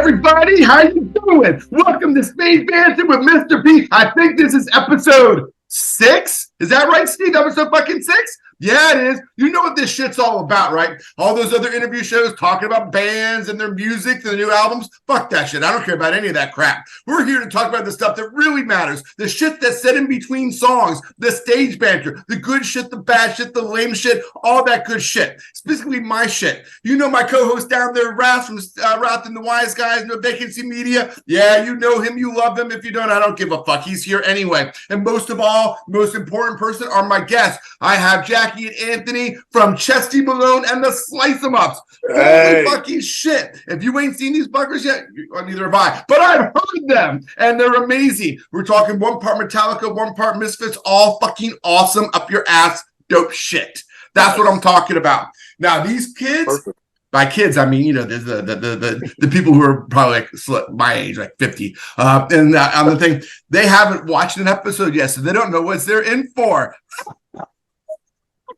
everybody. How you doing? Welcome to Stage Banter with Mr. P. I think this is episode 6. Is that right, Steve? Episode fucking 6? Yeah, it is. You know what this shit's all about, right? All those other interview shows talking about bands and their music and their new albums. Fuck that shit. I don't care about any of that crap. We're here to talk about the stuff that really matters. The shit that's said in between songs. The stage banter. The good shit, the bad shit, the lame shit. All that good shit. Specifically my shit. You know my co-host down there, RATH from RATH and the Wise Guys, No Vacancy Media. Yeah, you know him. You love him. If you don't, I don't give a fuck. He's here anyway. And most of all, most important person are my guests. I have Jackie and Anthony from Chesty Malone and the Slice 'em Ups. Holy fucking shit. If you ain't seen these buggers yet, neither have I. But I've heard them, and they're amazing. We're talking one part Metallica, one part Misfits, all fucking awesome, up your ass, dope shit. That's what I'm talking about. Now, these kids... Perfect. By kids, I mean, you know, the people who are probably like my age, like 50. And on the thing, they haven't watched an episode yet, so they don't know what they're in for.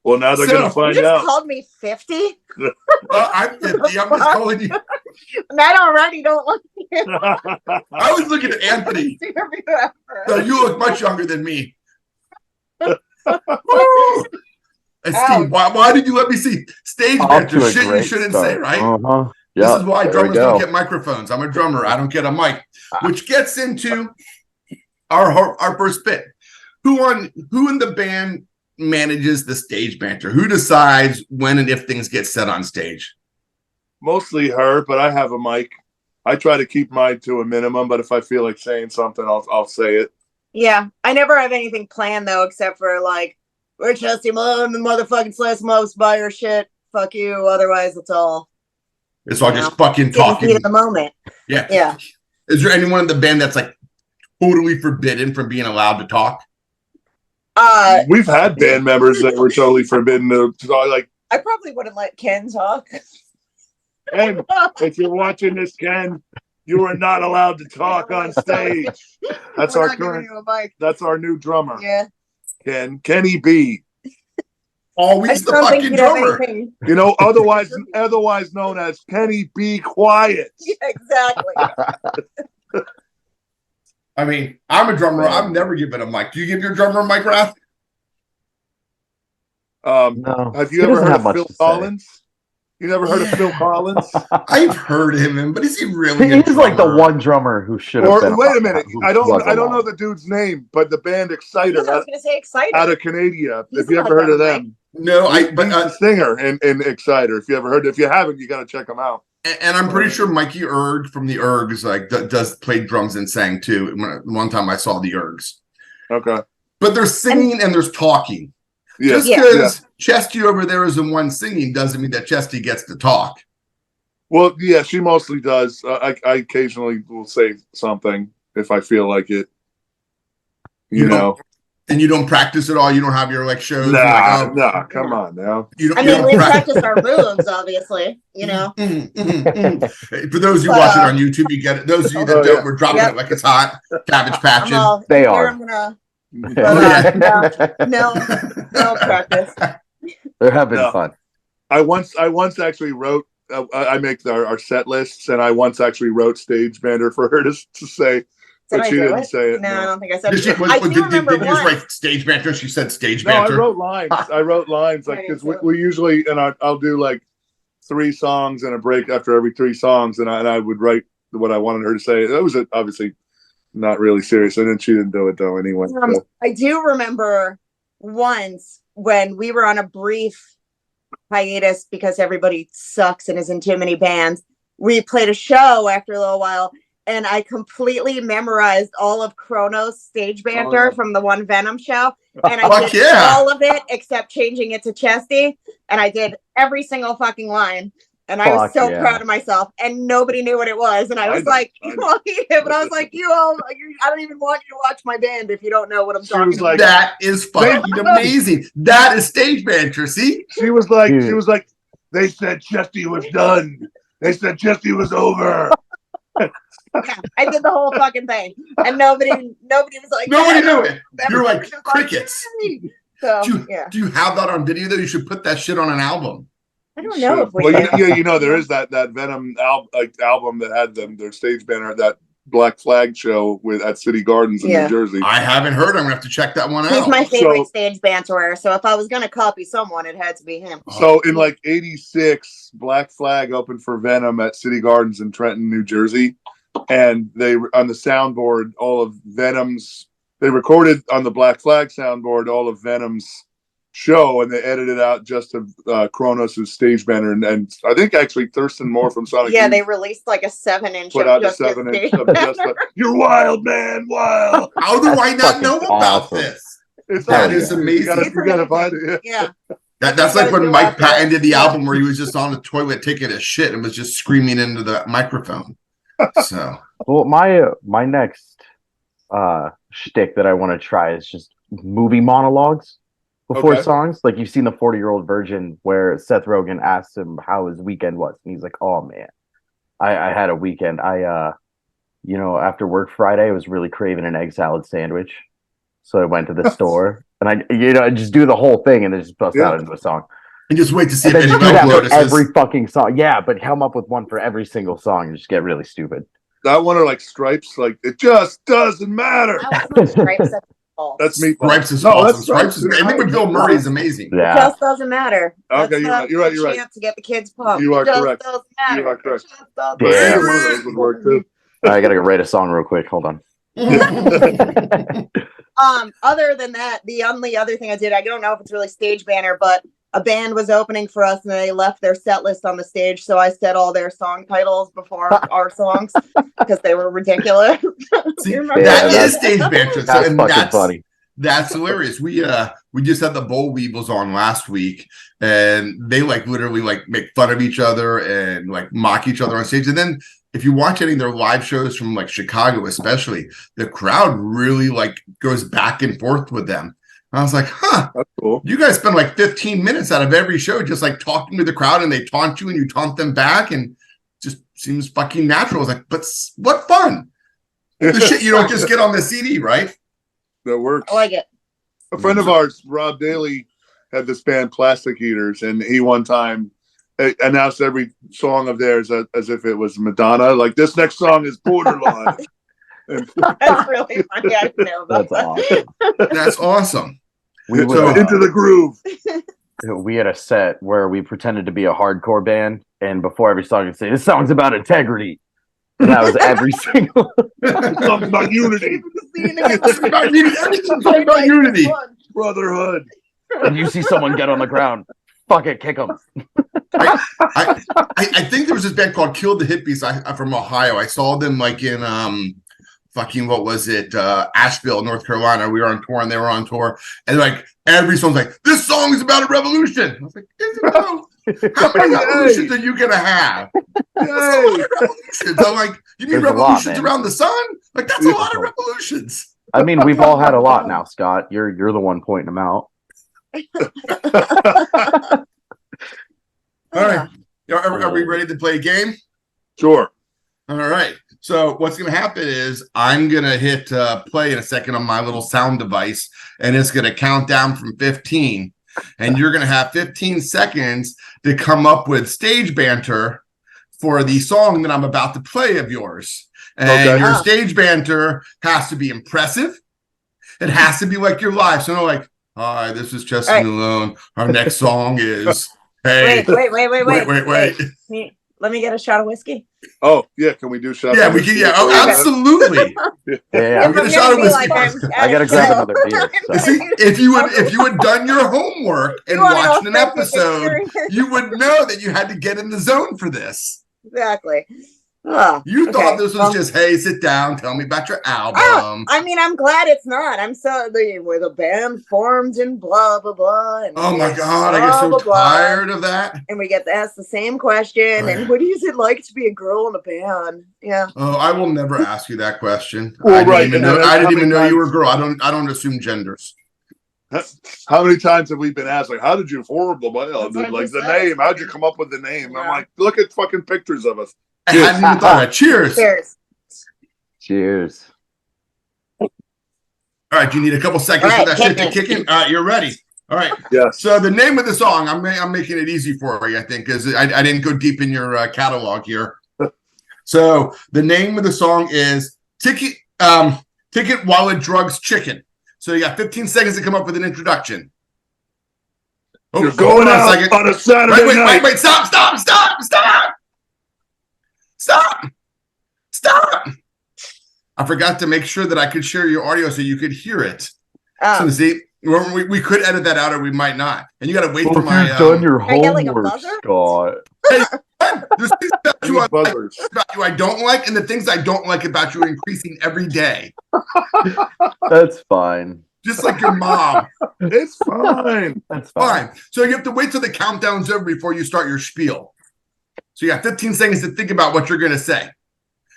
Well, now they're going to find out. You just called me 50? I'm 50. I'm just calling you. That already don't look you. I was looking at Anthony. So you look much younger than me. And Steve, why did you let me see stage banter? Shit you shouldn't say, right? Yeah, this is why drummers don't get microphones. I'm a drummer. I don't get a mic. Which gets into our first bit. Who in the band manages the stage banter? Who decides when and if things get said on stage? Mostly her, but I have a mic. I try to keep mine to a minimum, but if I feel like saying something, I'll say it. Yeah, I never have anything planned though, except for like, we're Chesty Malone, the motherfucking Slice 'em Ups, buy your shit. Fuck you. Otherwise, it's all just fucking talking. Heat of the moment. Yeah. Yeah. Is there anyone in the band that's like totally forbidden from being allowed to talk? We've had band members that were totally forbidden to talk. Like, I probably wouldn't let Ken talk. Ken, if you're watching this, Ken, you are not allowed to talk on stage. That's our current. That's our new drummer. Yeah. Kenny B. Always the fucking drummer. You know, otherwise known as Kenny B. Quiet. Yeah, exactly. I mean, I'm a drummer. I've never given a mic. Do you give your drummer a mic, Raph? No. Have you ever heard of Phil Collins? You never heard of Phil Collins? I've heard him, but is he really? He's like the one drummer who should have been. Wait a minute, I don't know the dude's name, but the band Exciter. I was going to say Exciter out of Canada. If you ever heard of them, no, he's the singer in Exciter. If you ever heard, if you haven't, you got to check them out. And I'm pretty sure Mikey Erg from the Ergs does play drums and sang too. One time I saw the Ergs. Okay, but there's singing and there's talking. Yeah. Just because Chesty over there is the one singing doesn't mean that Chesty gets to talk. Well, yeah, she mostly does. I occasionally will say something if I feel like it. You know. And you don't practice at all? You don't have your like shows? Nah, come on now. We practice our moves, obviously, you know. For those of you watching on YouTube, you get it. Those of you that don't, we're dropping it like it's hot. Cabbage patching. They are. I'm gonna... no practice. They're having fun. I once actually wrote. I make our set lists, and I once actually wrote stage banter for her to say, but she didn't say it. No, I don't think I said it. Did you just write stage banter? She said stage banter. No, I wrote lines like because we usually I'll do like 3 songs and a break after every 3 songs, and I would write what I wanted her to say. That was obviously not really serious, and then she didn't do it though anyway. So. I do remember once when we were on a brief hiatus because everybody sucks and is in too many bands. We played a show after a little while, and I completely memorized all of Kronos stage banter from the one Venom show, and I did all of it except changing it to Chesty, and I did every single fucking line. And I was so proud of myself, and nobody knew what it was. And I was like, but I was like, I don't even want you to watch my band if you don't know what I'm talking about. That is fucking amazing. That is stage banter. See? She was like, they said Chesty was done. They said Chesty was over. Yeah, I did the whole fucking thing, and nobody was like, nobody knew it. You're like crickets. So do you have that on video though? You should put that shit on an album. I don't know if we Well, did. there is that Venom album that had their stage banner, that Black Flag show at City Gardens in New Jersey. I haven't heard. I'm gonna have to check that one out. He's my favorite stage banterer, so if I was gonna copy someone, it had to be him. So in like '86, Black Flag opened for Venom at City Gardens in Trenton, New Jersey, and they on the soundboard all of Venom's. They recorded on the Black Flag soundboard all of Venom's show, and they edited out just of Kronos' stage banner, and I think actually Thurston Moore from Sonic They released like a 7-inch. put out a 7-inch of just "You're wild, man, wild." How do I not know about this? That is amazing. You gotta find it. Yeah. That's like when Mike Patton did the album where he was just on the toilet taking a shit and was just screaming into the microphone. So, well, my next shtick that I want to try is just movie monologues before songs. Like, you've seen the 40-year-old virgin where Seth Rogen asks him how his weekend was, and he's like, "Oh man, I had a weekend. After work Friday, I was really craving an egg salad sandwich, so I went to the store and I just do the whole thing and then just bust out into a song." And just wait to see if anyone notices. Every fucking song, but come up with one for every single song and just get really stupid. That one are like Stripes, like "It just doesn't matter." Stripes. That's me. Stripes is awesome. Stripes is great. I think with Bill Murray is amazing. Yeah. It just doesn't matter. Okay, you're right. You're right. To get the kids pumped. You are correct. Doesn't matter. You are correct. Yeah. One of those would work too. I gotta go write a song real quick. Hold on. Other than that, the only other thing I did, I don't know if it's really stage banner, but a band was opening for us and they left their set list on the stage, so I said all their song titles before our songs because they were ridiculous. See, that is stage banter. That's fucking funny. That's hilarious. We just had the Boll Weevils on last week, and they literally make fun of each other and mock each other on stage. And then if you watch any of their live shows from Chicago, especially, the crowd really goes back and forth with them. And I was like, huh, that's cool. You guys spend 15 minutes out of every show just talking to the crowd, and they taunt you and you taunt them back, and just seems fucking natural. I was like, but what fun. The shit you don't just get on the CD, right? That works. I like it. A friend of ours, Rob Daly, had this band Plastic Eaters, and he one time announced every song of theirs as if it was Madonna. Like, this next song is Borderline. That's really funny. I didn't know about That's awesome. That's awesome. Into the groove. We had a set where we pretended to be a hardcore band, and before every song, you'd say, "This song's about integrity." And that was every single. Something about unity. Something about unity. Brotherhood. And you see someone get on the ground, fuck it, kick them. I think there was this band called Kill the Hippies. I'm from Ohio. I saw them in what was it? Asheville, North Carolina. We were on tour and they were on tour. And every song's this song is about a revolution. I was like, is it though? How many revolutions are you gonna have? Revolutions. I'm like, you mean revolutions around the sun? That's a lot of revolutions. I mean, we've all had a lot now, Scott. You're the one pointing them out. All right. Are we ready to play a game? Sure. All right. So what's going to happen is I'm going to hit play in a second on my little sound device, and it's going to count down from 15. And you're going to have 15 seconds to come up with stage banter for the song that I'm about to play of yours. And your stage banter has to be impressive. It has to be you're live. So no, hi, this is Chesty Malone. Our next song is, hey. Wait. Let me get a shot of whiskey. Oh, yeah. Can we do shot? Yeah, we can. Yeah, absolutely. Yeah. We'll get a shot of whiskey. I gotta grab another beer. So. See, if you had done your homework and watched an episode, you would know that you had to get in the zone for this. Exactly. You thought this was just, hey, sit down, tell me about your album. I mean, I'm glad it's not. I'm with a band formed and blah blah blah. And oh my god, I get so tired of that. And we get to ask the same question. And what is it like to be a girl in a band? Yeah. Oh, I will never ask you that question. Well, I didn't even know you were a girl. I don't assume genders. How many times have we been asked, how did you form the the name? How'd you come up with the name? Yeah. I'm like, look at fucking pictures of us. I hadn't even thought of it. Cheers. Cheers. All right, you need a couple seconds for that shit to kick in. All right, you're ready. All right. Yes. So the name of the song, I'm making it easy for you, I think, because I didn't go deep in your catalog here. So the name of the song is Ticket, Wallet, Drugs, Chicken. So you got 15 seconds to come up with an introduction. Oh, You're going out on a Saturday night. Wait, stop. I forgot to make sure that I could share your audio so you could hear it. So see, we could edit that out or we might not. And you got to wait for my... You've done your homework, like Scott. There's things about you I don't like, and the things I don't like about you are increasing every day. That's fine. Just like your mom. It's fine. That's fine. So you have to wait till the countdown's over before you start your spiel. So you got 15 seconds to think about what you're going to say.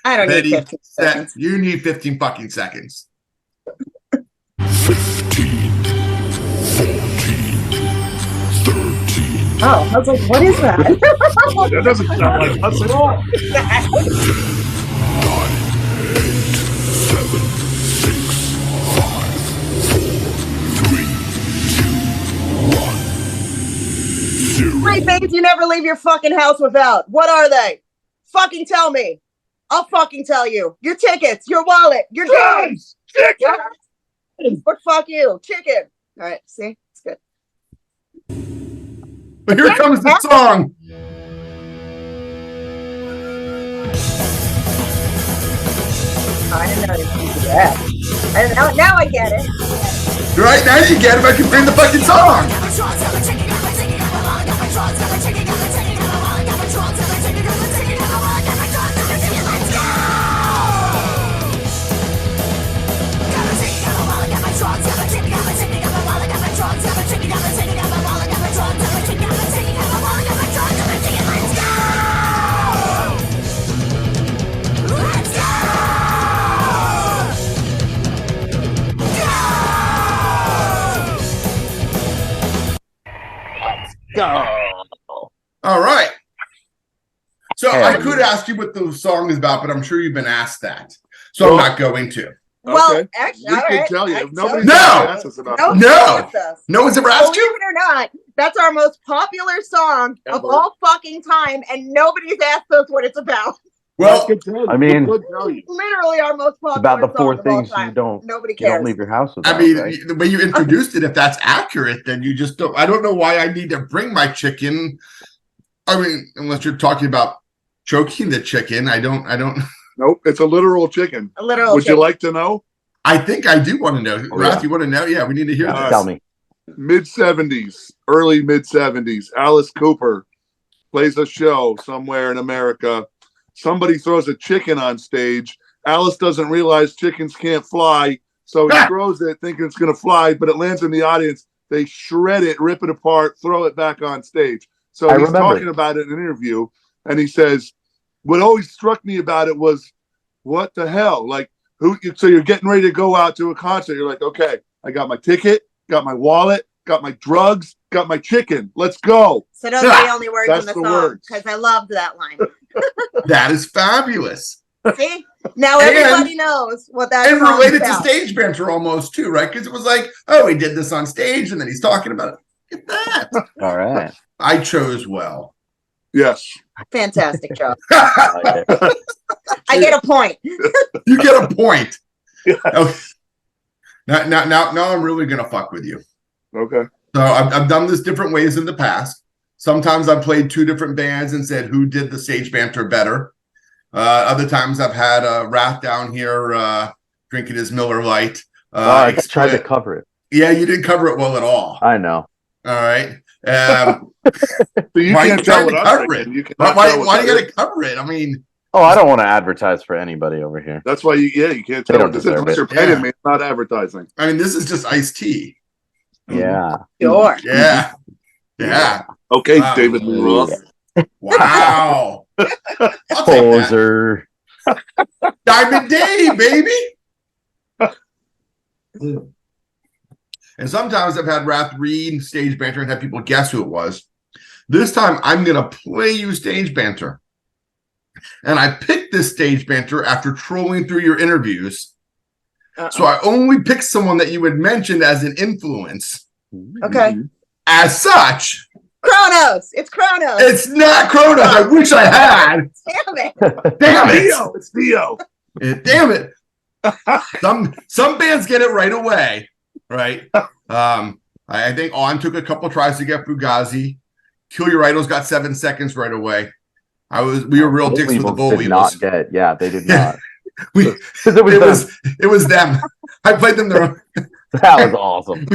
I don't need 15 seconds. You need 15 fucking seconds. 15, 14, 13. Oh, I was like, what is that? That doesn't sound like us at all. 9, 8, 7, 6, 5, 4, 3, 2, 1, 0. Three things you never leave your fucking house without. What are they? Fucking tell me. I'll fucking tell you. Your tickets, your wallet, your drugs. Chicken. Or fuck you. Chicken. All right, see? It's good. But here comes the song. I didn't know you could do that. Now I get it. Right now you get it, but I can bring the fucking song. All right. So I could ask you what the song is about, but I'm sure you've been asked that. So I'm not going to. Well, Okay. actually, We can tell you. Nobody's No! asked us about it. No one's ever asked Believe you? it or not, that's our most popular song of Ever. all fucking time, and nobody's asked us what it's about. Well, I mean, Literally our most popular it's about the song four of all things time. you don't Nobody you don't cares. leave your house without. I mean, right? the way you introduced it, if that's accurate, then you just don't. I don't know why I need to bring my chicken. I mean, unless you're talking about choking the chicken, I don't. Nope, it's a literal chicken. A literal Would you like to know? I think I do want to know. Oh, Rath, yeah. you want to know? Yeah, we need to hear Yeah, this. tell me. Mid-70s, early mid-70s, Alice Cooper plays a show somewhere in America. Somebody throws a chicken on stage. Alice doesn't realize chickens can't fly, so he throws it thinking it's going to fly, but it lands in the audience. They shred it, rip it apart, throw it back on stage. So he's talking about it in an interview, and he says, what always struck me about it was, what the hell? Like, so you're getting ready to go out to a concert. You're like, okay, I got my ticket, got my wallet, got my drugs, got my chicken. Let's go. So those are the only words That's in the the song, words. because I loved that line. That is fabulous. See? Now everybody knows what that And song's related to about. stage banter almost too, right? Because it was like, oh, he did this on stage, and then he's talking about it. Look at that. All right. I chose well. Yes. Fantastic job. I like it. I get a point. You get a point. Okay. Now I'm really gonna fuck with you. Okay. So I've done this different ways in the past. Sometimes I've played two different bands and said who did the stage banter better. Other times I've had Rath down here drinking his Miller Lite. I tried to cover it. Yeah, you didn't cover it well at all. I know. All right. So you Why can't you tell trying what to I'm cover thinking. it? You cannot Why tell you what that got is. to cover it? I mean, Oh, I don't want to advertise for anybody over here. That's why you can't They tell don't what this is deserve unless it. you're paying Yeah. me. It's not advertising. this is just iced tea. Yeah. Sure. Yeah. Yeah. Okay, Wow. David Lee Roth. Wow. I'll take that. Poser. Diamond Dave, baby. And sometimes I've had Rath read stage banter and have people guess who it was. This time I'm going to play you stage banter. And I picked this stage banter after trolling through your interviews. So I only picked someone that you had mentioned as an influence. Okay. As such, Kronos. It's Kronos. it's not Kronos. I wish I had. Damn it. Damn it. Theo, it's Theo. Damn it. Some bands get it right away, right? I think On took a couple tries to get Fugazi. Kill Your Idols got 7 seconds right away. We were real dicks with the Bull Weevils. Yeah, they did not. It was them. I played them their own. That was awesome.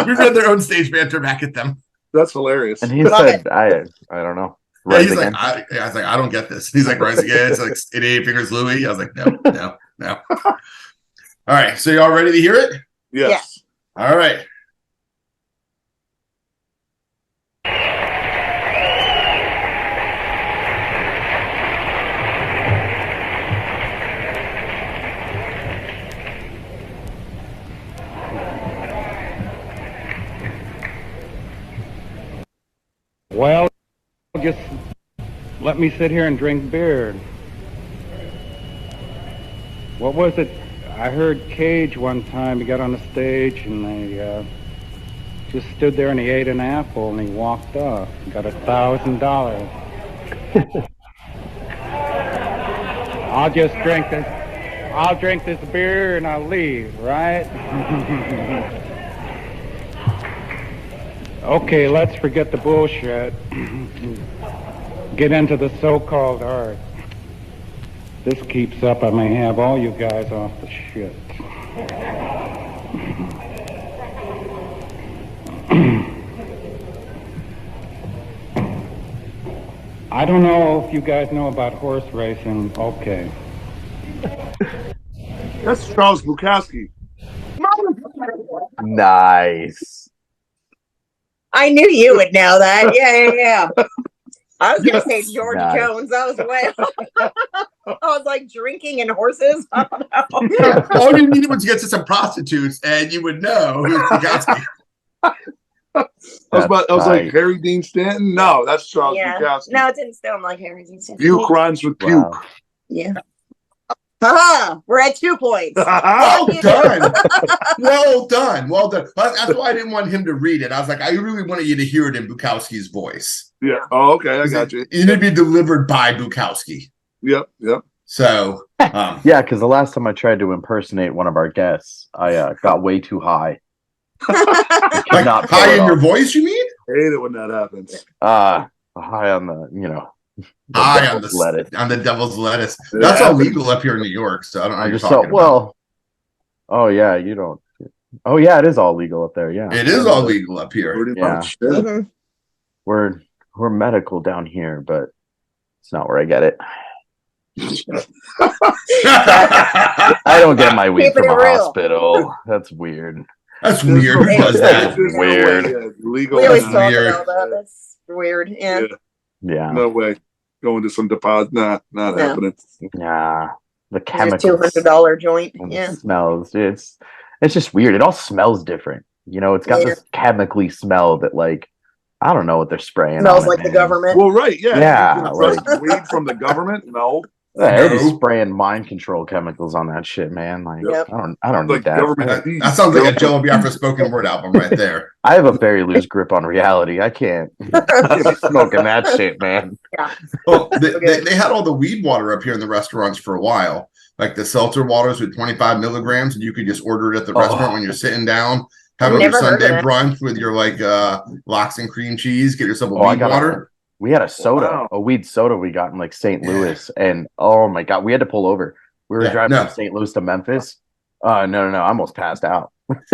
We read their own stage banter back at them. That's hilarious. And he said, I don't know. Yeah, Rise he's Again. like, I was like, I don't get this. He's like, Rise Again. It's like 88 Fingers Louie. I was like, no. All right. So y'all ready to hear it? Yes. All right. Well, just let me sit here and drink beer. What was it? I heard Cage one time. He got on the stage and they just stood there and he ate an apple and he walked off. He got $1,000. I'll just drink this. I'll drink this beer and I'll leave, right? Okay, let's forget the bullshit. Get into the so-called art. This keeps up, I may have all you guys off the shit. I don't know if you guys know about horse racing. Okay. That's Charles Bukowski. Nice. I knew you would know that. Yeah. I was gonna say George Nice. Jones. I was way. I was like drinking and horses. I don't know. All you needed was to get to some prostitutes, and you would know who Bukowski. I was like nice. Harry Dean Stanton. No, that's Charles Bukowski. No, it didn't sound like Harry Dean Stanton. Puke rhymes with puke. Wow. Yeah. We're at 2 points. Well done. Well done. That's why I didn't want him to read it. I was like, I really wanted you to hear it in Bukowski's voice. Yeah. Oh, okay. I got you. It need to be delivered by Bukowski. Yep. So, Yeah, because the last time I tried to impersonate one of our guests, I got way too high. like Not pull high it in your off. voice, you mean? Hate it when that happens. High on High on devil's lettuce. on the devil's lettuce. That's all legal up here in New York, so I don't know what I you're just talking thought, well, oh yeah, you don't. Oh yeah, it is all legal up there. Yeah, about. It is all legal up here. Pretty Yeah. much. Yeah. Mhm. we're medical down here, but it's not where I get it. I don't get my weed Keeping from a it real. hospital. That's weird. That's weird. Who does that? There's no Weird. way, legal. We always That's talk weird. about that. That's weird. Yeah. Yeah, No way. Going to some deposit. Not No. happening. yeah. The Your chemicals. $200 joint. And Yeah. it smells. It's just weird. It all smells different. It's got Yeah. this chemically smell that, like, I don't know what they're spraying. Smells on it, like the man. government. Well, right. Yeah. Yeah, You can trust weed from the government? No. Yeah, they're just No. spraying mind control chemicals on that shit, man. Like, Yep. I don't need Like that. government. That sounds like a Jello Biafra spoken word album right there. I have a very loose grip on reality. I can't be smoking that shit, man. Well, they had all the weed water up here in the restaurants for a while, like the seltzer waters with 25 milligrams, and you could just order it at the restaurant when you're sitting down, having your Never heard of Sunday that. brunch with your lox and cream cheese. Get yourself a I weed got water. We had a soda, Wow. a weed soda we got in like St. Yeah. Louis, and oh my god, we had to pull over. We were Yeah, driving no. from St. Louis to Memphis. No, I almost passed out.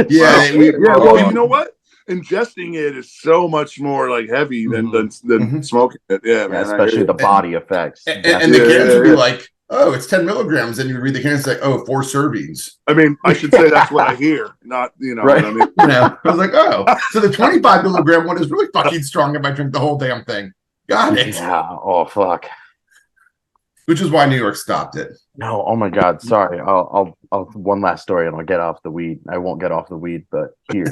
Yeah, Well, you know what? Ingesting it is so much more like heavy than Mhm. smoking it. Yeah, Yeah, man. especially the body effects. and the Yeah, cans would be yeah. like, oh, it's 10 milligrams, and you read the cans like, oh, 4 servings. I mean, I should say that's what I hear, not Right. what I mean. I was like, oh, so the 25 milligram one is really fucking strong if I drink the whole damn thing. Got it. Yeah. Oh fuck. Which is why New York stopped it. No. Oh my god. Sorry. I'll one last story and I'll get off the weed. I won't get off the weed, but here.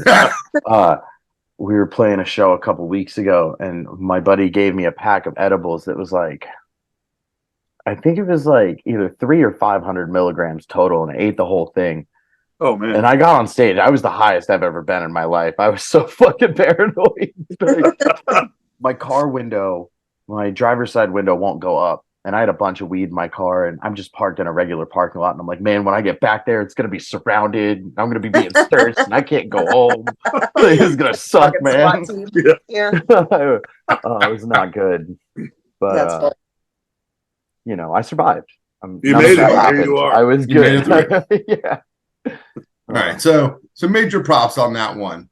We were playing a show a couple weeks ago, and my buddy gave me a pack of edibles that was like, I think it was like either 300 or 500 milligrams total, and I ate the whole thing. Oh man. And I got on stage. I was the highest I've ever been in my life. I was so fucking paranoid. My car window, my driver's side window won't go up. And I had a bunch of weed in my car, and I'm just parked in a regular parking lot. And I'm like, man, when I get back there, it's going to be surrounded. I'm going to be being searched, and I can't go home. This is going to suck, man. Yeah. It was not good. That's But, cool. you know, I survived. You none made of that it. Here happened. you are. I was You made good. it Yeah. All right, so major props on that one.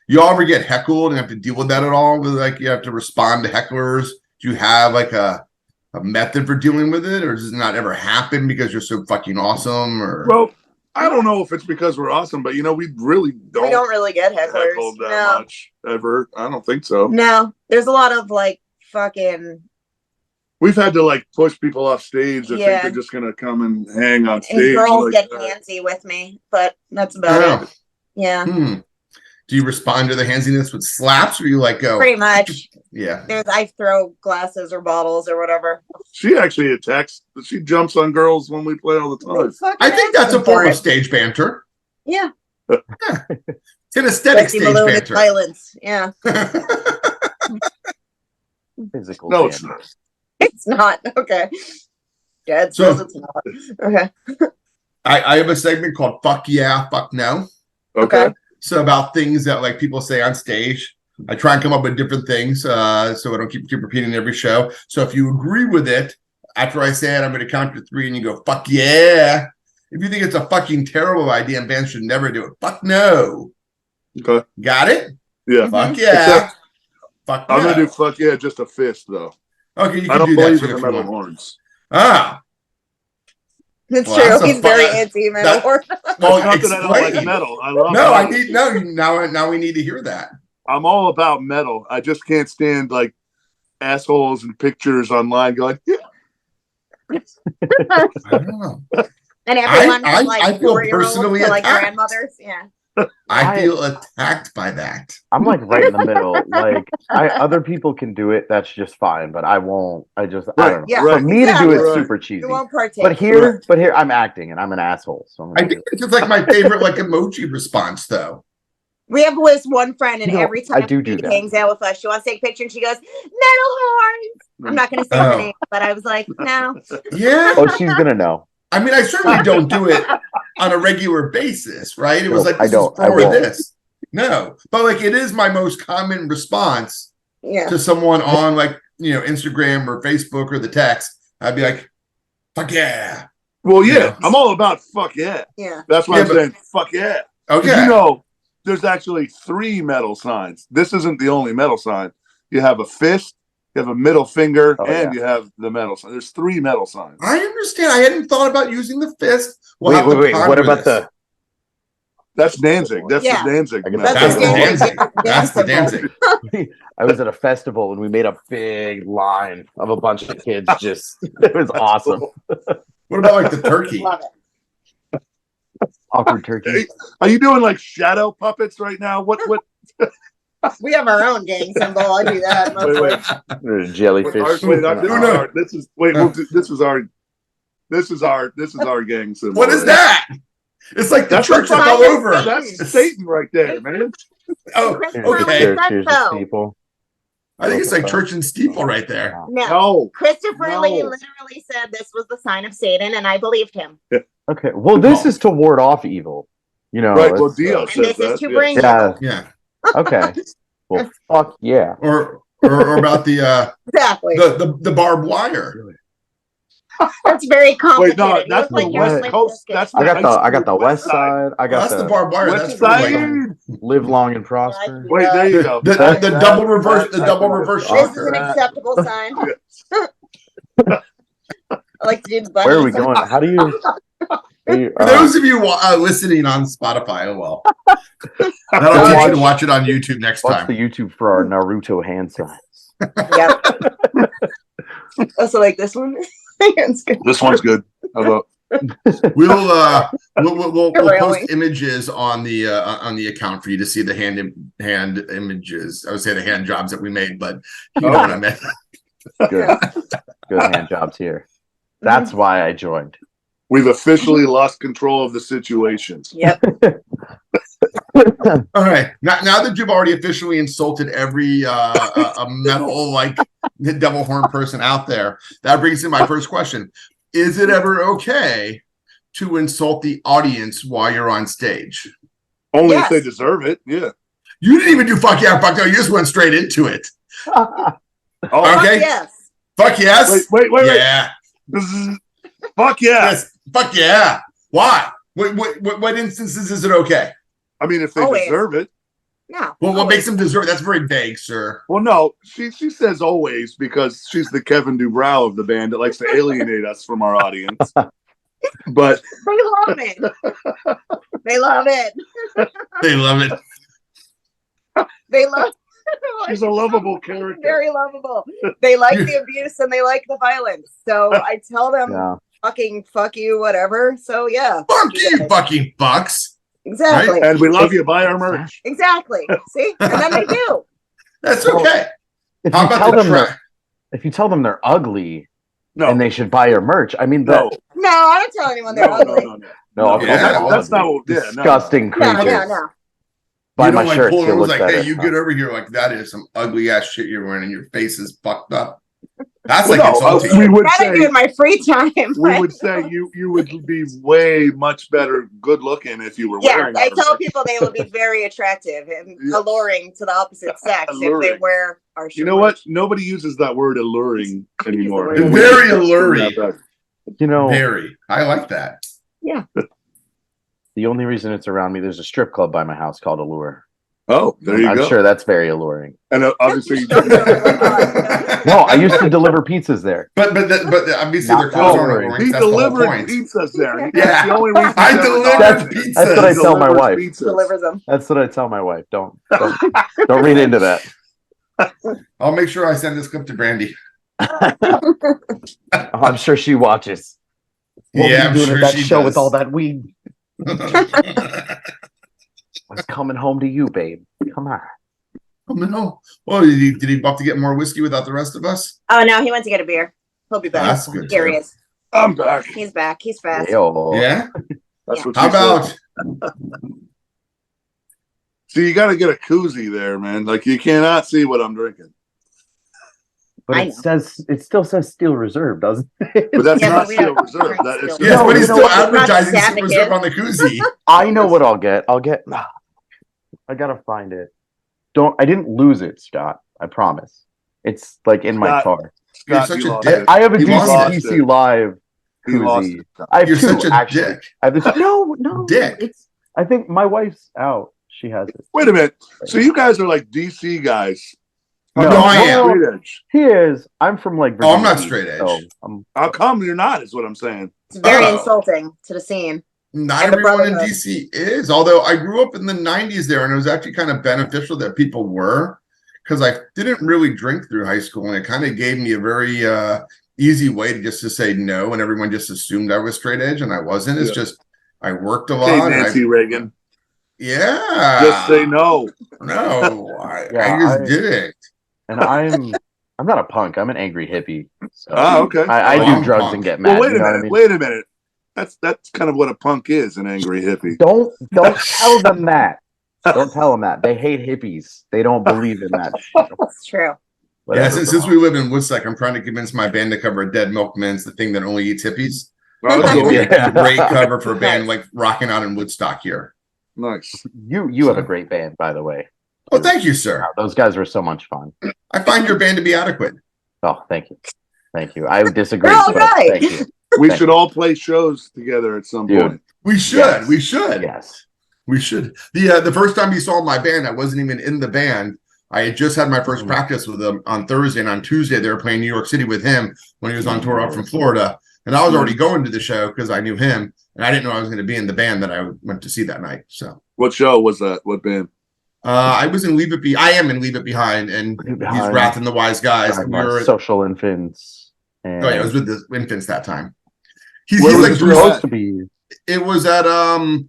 You all ever get heckled and have to deal with that at all? With like you have to respond to hecklers? Do you have like a method for dealing with it, or does it not ever happen because you're so fucking awesome? Or Well, I don't know if it's because we're awesome, but you know, we really don't. We don't really get hecklers. heckled that much ever. I don't think so. No, there's a lot of like fucking. We've had to like push people off stage that think Yeah. they're just gonna come and hang on And stage. girls like get that. handsy with me, but that's about it. Yeah, Do you respond to the handsiness with slaps, or you like go? pretty much. Yeah. I throw glasses or bottles or whatever. She actually attacks. She jumps on girls when we play all the time. Fucking I think that's a asking form for of it. stage banter. Yeah. It's an aesthetic Chesty stage Malone in banter. silence. Yeah. Physical No, it's damage. not. It's not. Okay. Dad So- says it's not. Okay. I have a segment called "Fuck Yeah, Fuck No." Okay. So about things that like people say on stage. I try and come up with different things, so I don't keep repeating every show. So if you agree with it, after I say it, I'm going to count to 3, and you go "fuck yeah." If you think it's a fucking terrible idea and bands should never do it, fuck no. Okay. Got it? Yeah. Fuck yeah. Except Fuck I'm no. gonna do fuck yeah, just a fist though. Okay, you I can don't do that believe too in the if you metal want. horns. Ah, It's Well, that's true. a He's very fun- anti-metal. that- well, It's not that I don't like explain. metal. I love No, I metal. need now we need to hear that. I'm all about metal. I just can't stand like assholes and pictures online going, yeah. I don't know. And everyone I was like feel 4-year-olds personally to like attacked. grandmothers. Yeah. I feel attacked by that. I'm like right in the middle. Like other people can do it. That's just fine. But I won't. I don't know. Yeah. For me to do Exactly. it's Right. super cheesy. You won't partake. But here, I'm acting and I'm an asshole. So I'm I gonna think do it's just like my favorite like emoji response though. We have this one friend, and You know, every I time do she that. hangs out with us, she wants to take a picture, and she goes, "Metal horns." I'm not going to say her Oh. name, but I was like, no. Yeah. Oh, she's gonna know. I mean, I certainly don't do it on a regular basis, right? It was No, like I this is don't. I for won't. this. No, but like it is my most common response Yeah. to someone on like Instagram or Facebook or the text. I'd be like, "Fuck yeah." Well, yeah, Yeah. I'm all about fuck yeah. Yeah. That's why Yeah, I'm but- saying fuck yeah. 'Cause Okay. You know, there's actually 3 metal signs. This isn't the only metal sign. You have a fist, you have a middle finger, Oh, and yeah. you have the metal sign. There's 3 metal signs. I understand. I hadn't thought about using the fist. We'll have to Wait. What ponder about this. That's Danzig. That's Yeah. the Danzig. I can- metal. That's the Danzig. Danzig. That's the Danzig. Danzig. I was at a festival and we made a big line of a bunch of kids. Just it was awesome. What about like the turkey? Love it. Awkward turkey. Hey, are you doing like shadow puppets right now? What? We have our own gang symbol. I do that. Wait. Jellyfish. This is wait. This is our gang symbol. What is that? It's like the That's church is like- all over. That's Satan right there, man. Oh, okay. Cheers to people. I think it's like church and steeple right there. No. No. Christopher No. Lee literally said this was the sign of Satan, and I believed him. Okay. Well, this is to ward off evil. You know. Right. Well, it's, Dio And says this that. is to yeah. bring Yeah. evil. Yeah. Okay. Well, fuck yeah. Or about the Exactly. the barbed wire. That's very Wait, complicated. no, You that's look like the you're West Slim Coast. Biscuit. That's I got the west side. I Oh, got that's the barbed wire. West That's for, like, side. live long and prosper. Wait, there you go. the That's- double reverse. The that's- double reverse This is shocker. an acceptable sign. I like to do the bunny Where are we sign. going? How do you? For those of you listening on Spotify, oh well. That'll teach you to watch it on YouTube next Watch time. the YouTube for our Naruto hand signs. Yep. Also, like this one. It's good. This one's good. How about? We'll Really? post images on the account for you to see the hand images. I would say the hand jobs that we made, but you know what I meant. Good hand jobs here. That's why I joined. We've officially lost control of the situation. Yep. All right. Now that you've already officially insulted every a metal like devil horn person out there, that brings in my first question. Is it ever okay to insult the audience while you're on stage? Only Yes. if they deserve it. Yeah. You didn't even do fuck yeah, fuck no. You just went straight into it. Oh, Okay. Yes. Fuck yes. wait. Yeah. Fuck yeah. Yes. Fuck yeah. Why? What instances is it okay? I mean, if they Always. deserve it. No. Well, what always. makes them deserve? That's very vague, sir. Well, no, she says always because she's the Kevin Dubrow of the band that likes to alienate us from our audience. But They love it. They love it. They love it. They love. she's a lovable character. Very lovable. They like the abuse and they like the violence. So I tell them, Yeah. fucking fuck you, whatever. So yeah. Fuck you, guys. fucking fucks. Exactly. And we love you. Buy our merch. Exactly. See? And then they do. That's okay. If How you tell about the them track? if you tell them they're ugly No. and they should buy your merch, I mean, No. No, I don't tell anyone they're ugly. No. no, Yeah, that's not what. Yeah, no. disgusting No, creatures. no. Buy You my don't like shirt. pull it You'll was look like, better. hey, you get over here, like that is some ugly ass shit you're wearing, and your face is fucked up. That's like Well, insulting. we would That I do say in my free time. we would say you would be way much better good looking if you were Yeah, wearing. I our tell merch. people they will be very attractive and Yes. alluring to the opposite sex if they Alluring. wear our shirts. You know what? Nobody uses that word alluring anymore. word Very alluring. You know, Very. I like that. the only reason it's around me, there's a strip club by my house called Allure. Oh, there you I'm go. sure that's very alluring. And obviously, No, I used to deliver pizzas there. But obviously Not their clothes aren't alluring. alluring. he That's the whole delivered point. pizzas there. Yeah. That's the only reason. I he's ever delivered gone. pizzas. That's what I He tell my delivers wife. pizzas. delivers them. That's what I tell my wife. Don't read into that. I'll make sure I send this clip to Brandy. I'm sure she watches. What Yeah, were I'm you doing sure at that she show does. with all that weed? I was coming home to you, babe. Come on. Oh no! Oh, did he about to get more whiskey without the rest of us? Oh no, he went to get a beer. He'll be back. That's good, Here too. he is. I'm back. He's back. He's fast. Yo. Yeah. That's what How she said. about? So you got to get a koozie there, man. Like you cannot see what I'm drinking. But I it know. still says Steel Reserve, doesn't it? But that's Yeah, not but we Steel don't Reserve. drink That is Steel Yes, No, but he's you still know what? advertising Not Steel Reserve on the koozie. I know what I'll get. I gotta find it. I didn't lose it, Scott. I promise. It's like in my Scott, car. Scott, such you a lost dick. it. I have a He lost DC it. Live He lost koozie. it. I have You're two, such a actually. dick. I have this. No, Dick. It's. I think my wife's out. She has it. Wait a minute. So you guys are like DC guys. No, How I am. straight edge. He is. I'm from like. Oh, I'm Virginia not Beach, straight edge. So I'm, How come you're not? Is what I'm saying. It's very Oh. insulting to the scene. Not And the everyone in brotherhood. DC is. Although I grew up in the 90s there, and it was actually kind of beneficial that people were, because I didn't really drink through high school, and it kind of gave me a very easy way to say no, and everyone just assumed I was straight edge, and I wasn't. It's Yeah. just I worked a lot. Hey, and Nancy Reagan. Yeah. Just say no. No, I Yeah, just didn't. and I'm not a punk. I'm an angry hippie. So Ah, okay. I Oh, do I'm drugs punk. and get mad. Well, wait you a know what I minute. mean? Wait a minute. That's kind of what a punk is, an angry hippie. Don't tell them that. Don't tell them that. They hate hippies. They don't believe in that. It's true. Yeah, Whatever, since we live in Woodstock, I'm trying to convince my band to cover Dead Milkman's The Thing That Only Eats Hippies. Oh, that's It would cool. be Yeah. a great cover for a band Nice. like rocking out in Woodstock here. Nice. You have a great band, by the way. Oh, thank you, sir. Those guys were so much fun. I find your band to be adequate. Oh, thank you. Thank you. I would disagree, They're all but right. thank you. We Thank should all play shows together at some Dude. point. We should. Yes. We should. Yes. We should. The first time you saw my band, I wasn't even in the band. I had just had my first practice with them on Thursday, and on Tuesday they were playing New York City with him when he was on tour up from Florida. And I was already going to the show because I knew him, and I didn't know I was going to be in the band that I went to see that night. So What show was that? What band? I was in Leave It Be. I am in Leave It Behind, and Leave It he's Behind. Wrath and the Wise Guys. And we were Social Infants. And oh yeah, I was with the infants that time. He's Where was like it Bruce. supposed to be It was at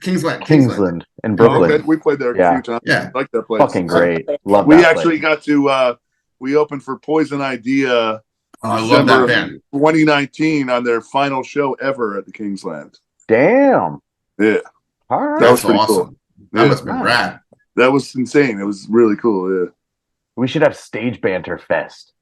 Kingsland. Kingsland in Oh, Brooklyn. okay. We played there Yeah. a few times. Yeah. I like that place. Fucking great. Love We that actually place. got to we opened for Poison Idea I love that December band. 2019 on their final show ever at the Kingsland. Damn. Yeah, All right. That was That's pretty awesome. cool. That Yeah. must have been rad. that was insane. It was really cool. Yeah. We should have Stage Banter Fest.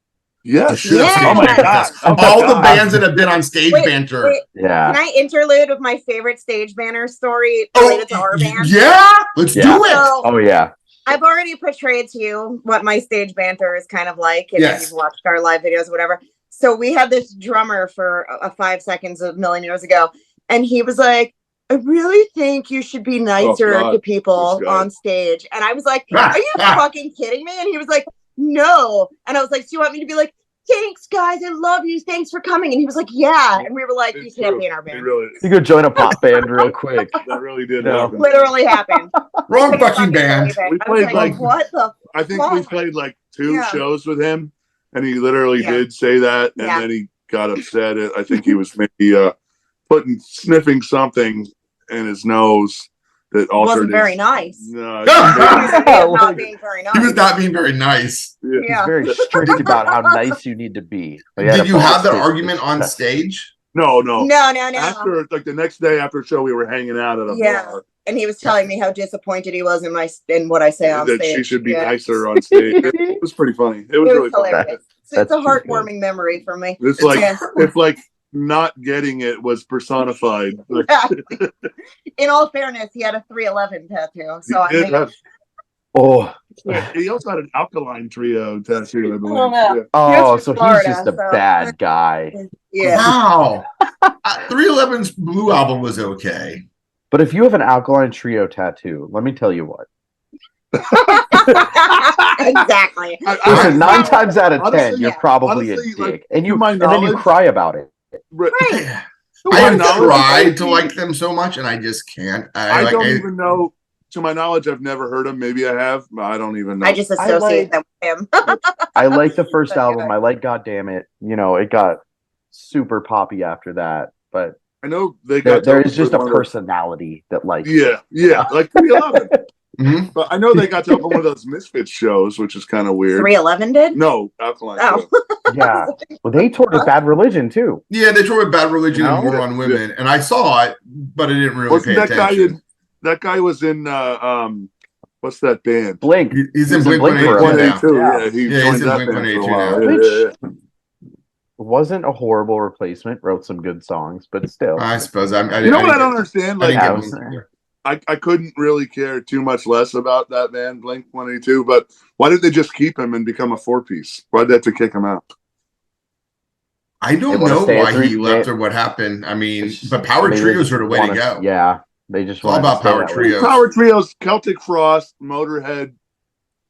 You Yes. should have Yeah. Stage Oh my Banter God. Fest. Oh my All the God. bands that have been on Stage Wait, Banter. wait, Yeah. Can I interlude with my favorite stage banner story Oh, related to our band? yeah, let's Yeah. do it. So, Oh yeah. I've already portrayed to you what my stage banter is kind of like, and Yes. if you've watched our live videos, whatever. So we had this drummer for a 5 seconds a million years ago, and he was like, "I really think you should be nicer God. to people This guy. on stage." And I was like, "Are you fucking kidding me?" And he was like, "No." And I was like, "So you want me to be like, thanks guys, I love you, thanks for coming?" And he was like, "Yeah." And we were like, "You It's can't true. be in our It band." really, You go join a pop band real quick. that really did No. happen. Literally happened. Wrong Couldn't fucking band. believe it. We I was played, like, like- what the I think we fuck? played like 2 Yeah. shows with him, and he literally Yeah. did say that, and Yeah. then he got upset. I think he was maybe sniffing something in his nose that altered Wasn't very his, nice. No, He was not Like- being very nice. He was not being very nice. yeah. He's Yeah. very strict about how nice you need to be. Like, Did you have that stage argument on fest. stage? No. No. After like the next day after the show, we were hanging out at a Yeah. bar. And he was telling me how disappointed he was in what I say on That stage. she should be Yeah. nicer on stage. It was pretty funny. It was It really was funny. hilarious. It's That's a too heartwarming memory for me. It's like Yeah. if like not getting it was personified. Like, In all fairness, he had a 311 tattoo. So I he did mean, have- Oh, he also had an alkaline trio tattoo, I believe. Oh, no. Yeah. oh, from so Florida, he's just a so- bad guy. yeah. Wow. 311's Blue album was okay. But if you have an alkaline trio tattoo, let me tell you what. Exactly. Listen, 9 times out of 10, honestly, you're yeah. probably Honestly, a like, dick, and to my then you knowledge- cry about it. Right. I have knowledge, tried to like them so much, and I just can't. I like, don't even know. To my knowledge, I've never heard him. Maybe I have, but I don't even know. I just I associate like- them with him. I like the first But album. yeah. I like God Damn It. You know, it got super poppy after that, but I know they there, got there to is just a open one of personality that like those- Yeah, like 311. Mhm. But I know they got to open one of those Misfits shows, which is kind of weird. 311 did? No, Alkaline. Oh. Trio. yeah. Well, they toured with Bad Religion too. Yeah, they toured with Bad Religion and No? War on Women, and I saw it, but I didn't really Wasn't pay that guy attention. in? That guy was in. What's that band? Blink. He's in He's in Blink Blink 182 forever. now. 182. Yeah, he Yeah, he's joined in that Blink band for a 182 while. now. Yeah. Wasn't a horrible replacement. Wrote some good songs, but still. I suppose. I You know what I don't understand? I Like, didn't Yeah, get was- one. I couldn't really care too much less about that band, Blink 182. But why did they just keep him and become a 4-piece? Why did they have to kick him out? I They don't wanna know stay at why three- he left they- or what happened. I mean, It's- but Power they Trios just were the way to wanna- go. Yeah, they just It's all wanted to about stay Power that way. Trios. Power Trios, Celtic Frost, Motorhead,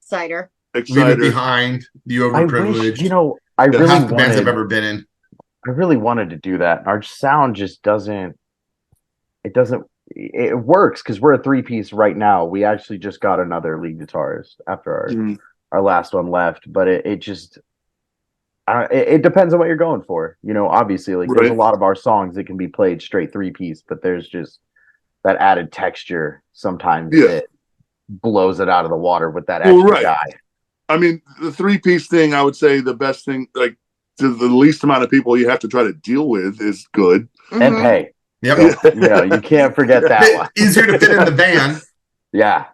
Cider. Leave it Exciter. behind, the I wish, overprivileged. you know, I the really half the bands I've wanted. ever been in. I really wanted to do that. Our sound just doesn't. It doesn't. It works because we're a 3-piece right now. We actually just got another lead guitarist after Mhm. our last one left, but it just. It depends on what you're going for. You know, obviously, like there's a Right. lot of our songs that can be played straight 3-piece, but there's just that added texture sometimes Yeah. that blows it out of the water with that Well, extra right. guy. I mean, the 3-piece thing, I would say the best thing, like, to the least amount of people you have to try to deal with is good. And Mhm. pay. Yep. You know, you can't forget that one. Easier to fit in the van. Yeah.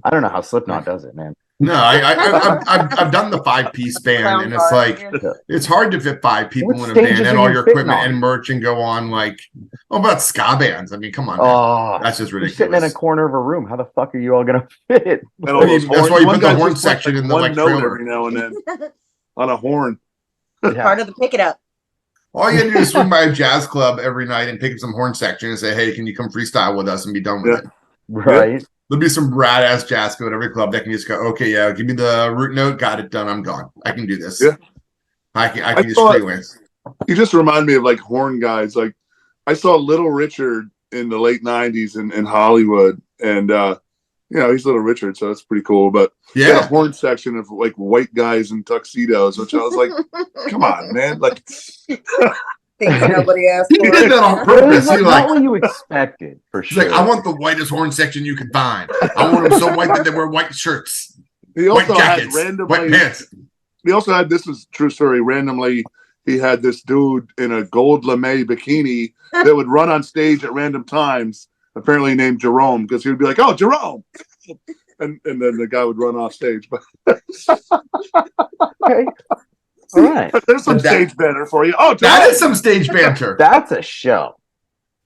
I don't know how Slipknot does it, man. No, I've done the 5-piece band, and it's like it's hard to fit 5 people What in a stages band are and all you your fitting equipment on? and merch and go on like about ska bands. I mean, come on, man. Oh, That's just you're sitting in a ridiculous. corner of a room. How the fuck are you all gonna fit? And all I mean, those that's horns. why you One put the guy horn just plays, section in the, one like, note trailer. every now and then on a horn. Yeah. Part of the pick it up. All you gotta do is swing by a jazz club every night and pick up some horn section and say, "Hey, can you come freestyle with us and be done with Yeah. it?" Right. There'll be some rad ass jazz at every club that can just go, "Okay, yeah, give me the root note, got it done, I'm gone. I can do this. Yeah. I can I just thought- freelance." You just remind me of like horn guys. Like I saw Little Richard in the late 90s in Hollywood, and you know, he's Little Richard, so that's pretty cool. But he had a Yeah, horn section of like white guys in tuxedos, which I was like, come on, man. Like Things nobody asked he for. did that on It purpose. was He not like, what you expected, for he's sure. like, "I want the whitest horn section you can find. I want them so white that they wear white shirts, he white also had jackets, white randomly pants." he also had, this is a true story, randomly he had this dude in a gold lame bikini that would run on stage at random times, apparently named Jerome, because he would be like, "Oh, Jerome," and then the guy would run off stage. But Okay. All right. there's some stage banter for you. Oh, That Jerome! is some stage banter. That's a show.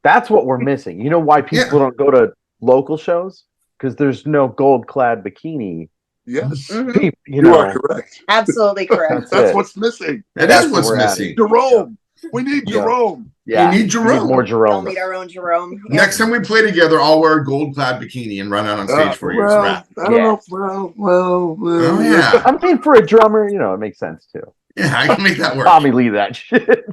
That's what we're missing. You know why people don't go to local shows? Because there's no gold-clad bikini. Yes, Mhm. you are correct. Absolutely correct. That's it. what's missing. That is what's where we're at. missing. Jerome. We need Yeah. Jerome. Yeah, We need we Jerome. more We'll Jerome. need our own Jerome. Yeah. Next time we play together, I'll wear a gold-clad bikini and run out on stage for you. It's Well, RATH. I don't know. Well. Oh yeah, I mean, for a drummer, it makes sense too. yeah, I can make that work. Tommy Lee that shit.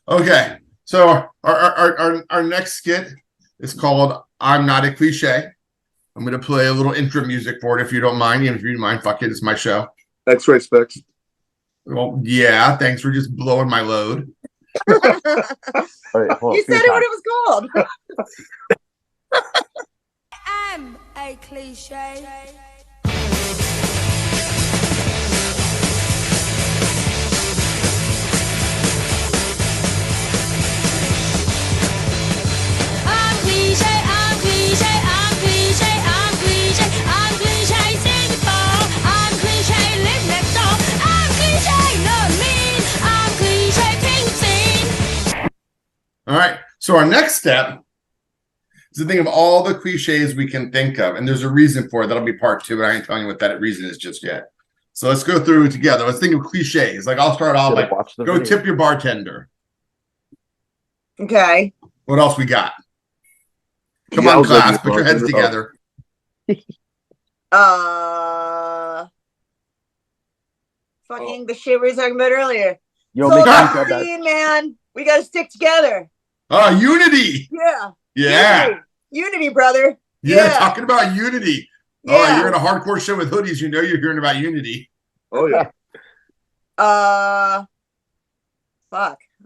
Okay, so our next skit is called "I'm Not a Cliche." I'm gonna play a little intro music for it if you don't mind. And if you don't mind, fuck it, it's my show. X-ray specs. Well, yeah, thanks for just blowing my load. All right, hold on, You said few it when it was called. I'm a cliche. I'm cliche, I'm cliche, I'm cliche, I'm cliche, I'm cliche, Singapore. I'm cliche, live next door. I'm cliche, not mean. I'm cliche, pink scene. All right. So our next step is to think of all the cliches we can think of, and there's a reason for it. That'll be part 2, but I ain't telling you what that reason is just yet. So let's go through it together. Let's think of cliches. Like I'll start off like, watch the go video. tip your bartender. Okay. What else we got? Come Yeah, on, I'll go class. to Put your heads bartender. together. Fucking the shit we were talking about earlier. Yo, Soul make out sure you got that. scene, man. We gotta stick together. Unity. Yeah. Yeah. Unity, brother. Yeah. Yeah. Talking about unity. Yeah. Oh, you're in a hardcore show with hoodies. You know you're hearing about unity. Oh yeah. Fuck.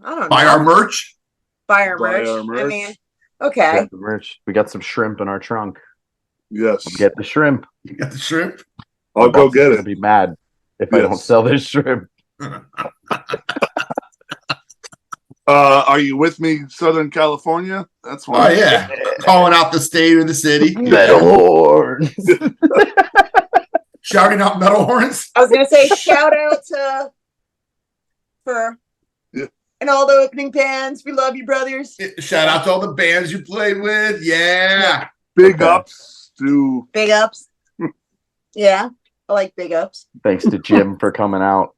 I don't know. Buy our merch. Buy our Buy merch. our I merch. mean, okay. Get the merch. We got some shrimp in our trunk. Yes. Get the shrimp. You got the shrimp. I'll go Boss is get gonna it. be mad if I don't Yes. sell this shrimp. Are you with me, Southern California? That's Oh one. yeah. Calling out the state or the city. Metal horns. Shouting out metal horns. I was gonna say shout out for Yeah. and all the opening bands. We love you, brothers. Shout out to all the bands you played with. Yeah. Big Okay. ups to Big ups. Yeah. I like big ups. Thanks to Jim for coming out.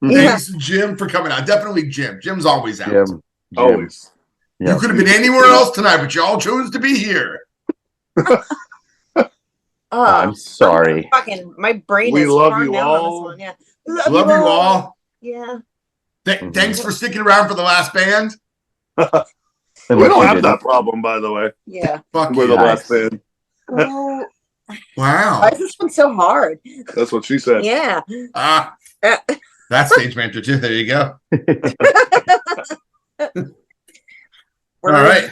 Yeah. Thanks, Jim, for coming out. Definitely Jim. Jim's always out. Jim. always. Yeah. You could have been anywhere else tonight, but y'all chose to be here. I'm sorry. Fucking my brain We is love torn you down all. on this one. Yeah. Love you all. Yeah. Thanks for sticking around for the last band. We don't have that problem, by the way. Yeah. Fuck We're you. the Nice. last band. Oh, Wow. why is this one so hard? That's what she said. Yeah. Ah, that's stage banter too. There you go. All right.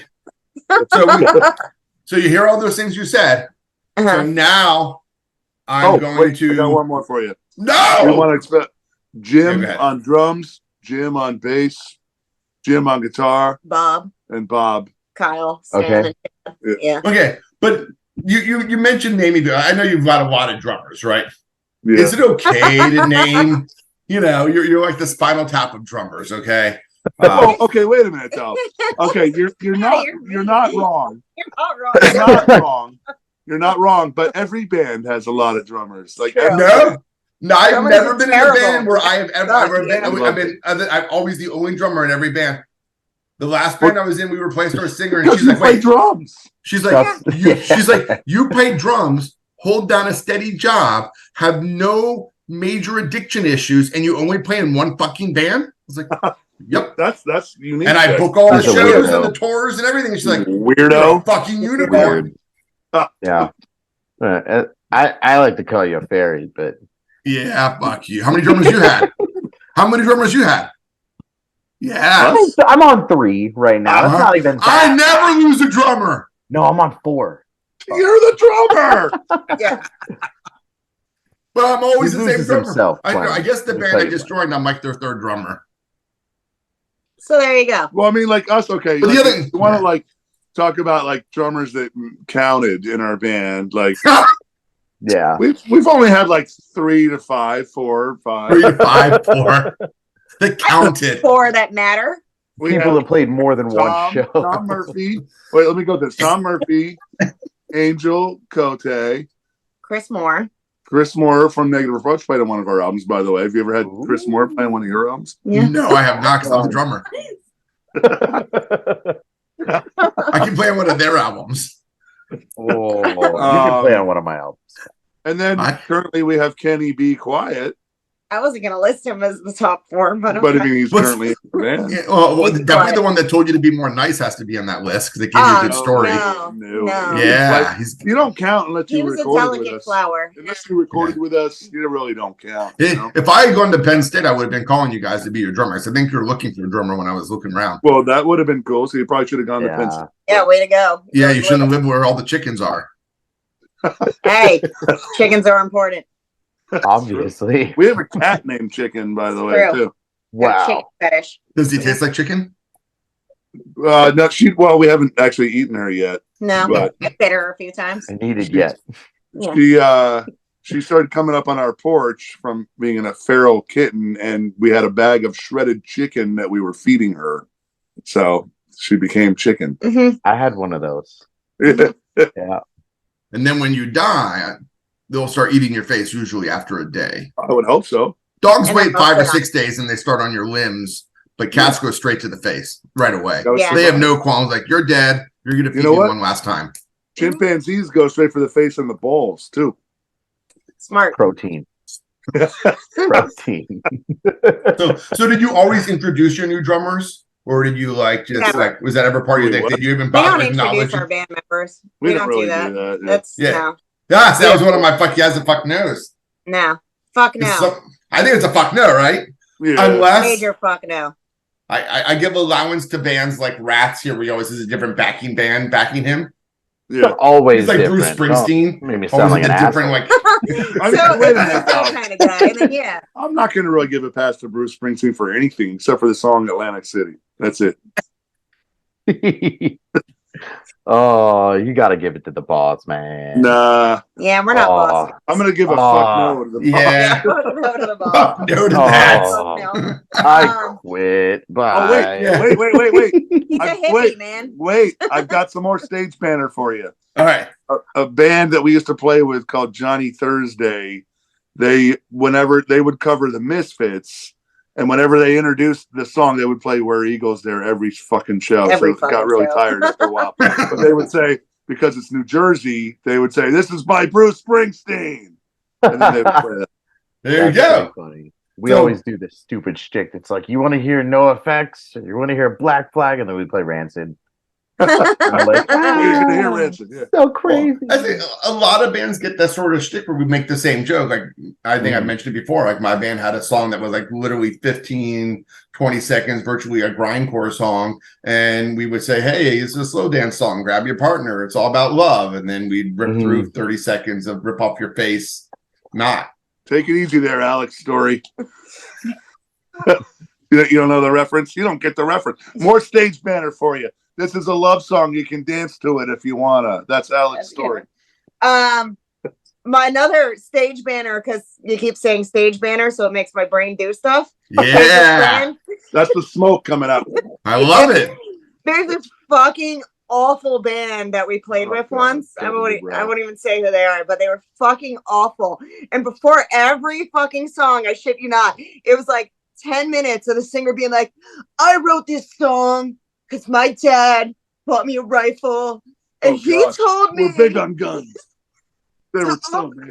So you hear all those things you said. So Uh-huh. now I'm Oh, going wait, I got to. one more for you. You No. want to expect Jim Yeah, go ahead. on drums, Jim on bass, Jim on guitar, Bob, and Bob. Kyle, Sam, Okay. and yeah. Okay, but you mentioned naming. I know you've got a lot of drummers, right? Yeah. Is it okay to name? You're like the Spinal Tap of drummers. Okay. Oh, okay. Wait a minute, though. Okay, you're not wrong. You're not wrong. You're not wrong. You're not wrong. But every band has a lot of drummers. Like True. No, I've Drummers never are been in a terrible. band where I have ever been. Yeah. I'm always the only drummer in every band. The last band I was in, we replaced our singer, and because she's you like, play "Wait." drums. She's like, you play drums, hold down a steady job, have no major addiction issues, and you only play in one fucking band? I was like, yep. That's unique. And I book all the That's a shows weirdo. and the tours and everything. And she's like, "You're a weirdo. fucking unicorn." Weird. Yeah. I like to call you a fairy, but Yeah, fuck you. How many drummers you had? How many drummers you had? Yeah. I'm on 3 right now. That's not even I bad. never lose a drummer. No, I'm on 4. You're the drummer. Yeah. Well, I'm always He the same loses drummer. himself I know. playing. I guess the Let me band tell I you just what. joined, I'm like their third drummer. So there you go. Well, I mean, like us, okay. But the Like, other- you want to like talk about like drummers that counted in our band? Like Yeah. we've only had like 3 to 5, 4, 5. 3 to 5, 4. They counted. 4 that matter. We People have that played more than one show. Tom Murphy. Wait, let me go with this. Tom Murphy, Angel Cote, Chris Moore. Chris Moore from Negative Approach played on one of our albums, by the way. Have you ever had Chris Moore play on one of your albums? Yeah. No, I have not because I'm the drummer. I can play on one of their albums. Oh, you can play on one of my albums. And then currently we have Kenny B. Quiet. I wasn't going to list him as the top 4, but I mean, he's What's- currently in the band. Yeah, well, definitely the one that told you to be more nice has to be on that list because it gives you a good story. No. Yeah, Like, you don't count unless He you was a recorded with delicate us. flower. Unless you recorded with us, you really don't count. You know? If I had gone to Penn State, I would have been calling you guys to be your drummer. So I think you're looking for a drummer when I was looking around. Well, that would have been cool. So you probably should have gone to Penn State. Yeah, way to go. Yeah, you shouldn't have lived where all the chickens are. Hey, chickens are important. Obviously. We have a cat named Chicken, by the way, True. too. Got a chicken fetish. Does he taste like chicken? No, we haven't actually eaten her yet. No, But I bit her a few times. I need it yet. Yeah. she started coming up on our porch from being a feral kitten, and we had a bag of shredded chicken that we were feeding her. So she became Chicken. Mm-hmm. I had one of those. Yeah. And then when you die, they'll start eating your face usually after a day. I would hope so. Dogs And wait then 5 or also 6 days and they start on your limbs, but cats go straight to the face right away. Yeah. They have no qualms. Like, you're dead. You're going to feed know me what? one last time. Chimpanzees go straight for the face and the balls, too. Smart. Protein. Protein. So did you always introduce your new drummers? Or did you was that ever part of your thing? What? Did you even We don't bother introduce acknowledge? our band members. We We don't don't really do that. do that, yeah. That's Yeah. no. Yes, that was one of my fuck yes and fuck no's. No. Fuck no. I think it's a fuck no, right? Yeah. Unless Major fuck no. I give allowance to bands like RATH. Here we always is a different backing band backing him. Yeah. Always He's like different. Bruce Springsteen. Made me sound Always like a an different asshole. I mean, So wait a he's minute, that though. kind of guy. And then yeah. I'm not going to really give a pass to Bruce Springsteen for anything except for the song Atlantic City. That's it. Oh, you got to give it to the boss, man. Nah. Yeah, we're not bosses. I'm going to give a fuck no to the Yeah. Fuck no to the boss. Fuck no to that. Oh. Fuck no. I quit. Bye. Oh, wait. Yeah. Wait. He's a hippie, wait, man. wait. I've got some more stage banner for you. All right. A band that we used to play with called Johnny Thursday. Whenever they would cover the Misfits, and whenever they introduced the song, they would play "Where Eagles There" every fucking show. Every So it got fucking really show. tired after a while. But they would say, because it's New Jersey, they would say, "This is by Bruce Springsteen," and then they would play that. There you That's go. pretty funny. We So- always do this stupid shtick. It's like, you want to hear No Effects, or you want to hear Black Flag, and then we play Rancid. And I'm like, We're gonna hear Rancid, yeah. so crazy. I think a lot of bands get that sort of shtick where we make the same joke. Like, I think I mentioned it before. Like, my band had a song that was like literally 15, 20 seconds, virtually a grindcore song. And we would say, hey, it's a slow dance song. Grab your partner. It's all about love. And then we'd rip through 30 seconds of Rip Off Your Face. Not. Take it easy there, Alex Story. You don't know the reference? You don't get the reference. More stage banner for you. This is a love song. You can dance to it if you wanna. That's Alex Story. My another stage banner, because you keep saying stage banner, so it makes my brain do stuff. Yeah. That's the smoke coming out. I love it. There's this fucking awful band that we played with God, once. I wouldn't even say who they are, but they were fucking awful. And before every fucking song, I shit you not, it was like 10 minutes of the singer being like, I wrote this song because my dad bought me a rifle and he God. told me We're big on guns. They were so bad.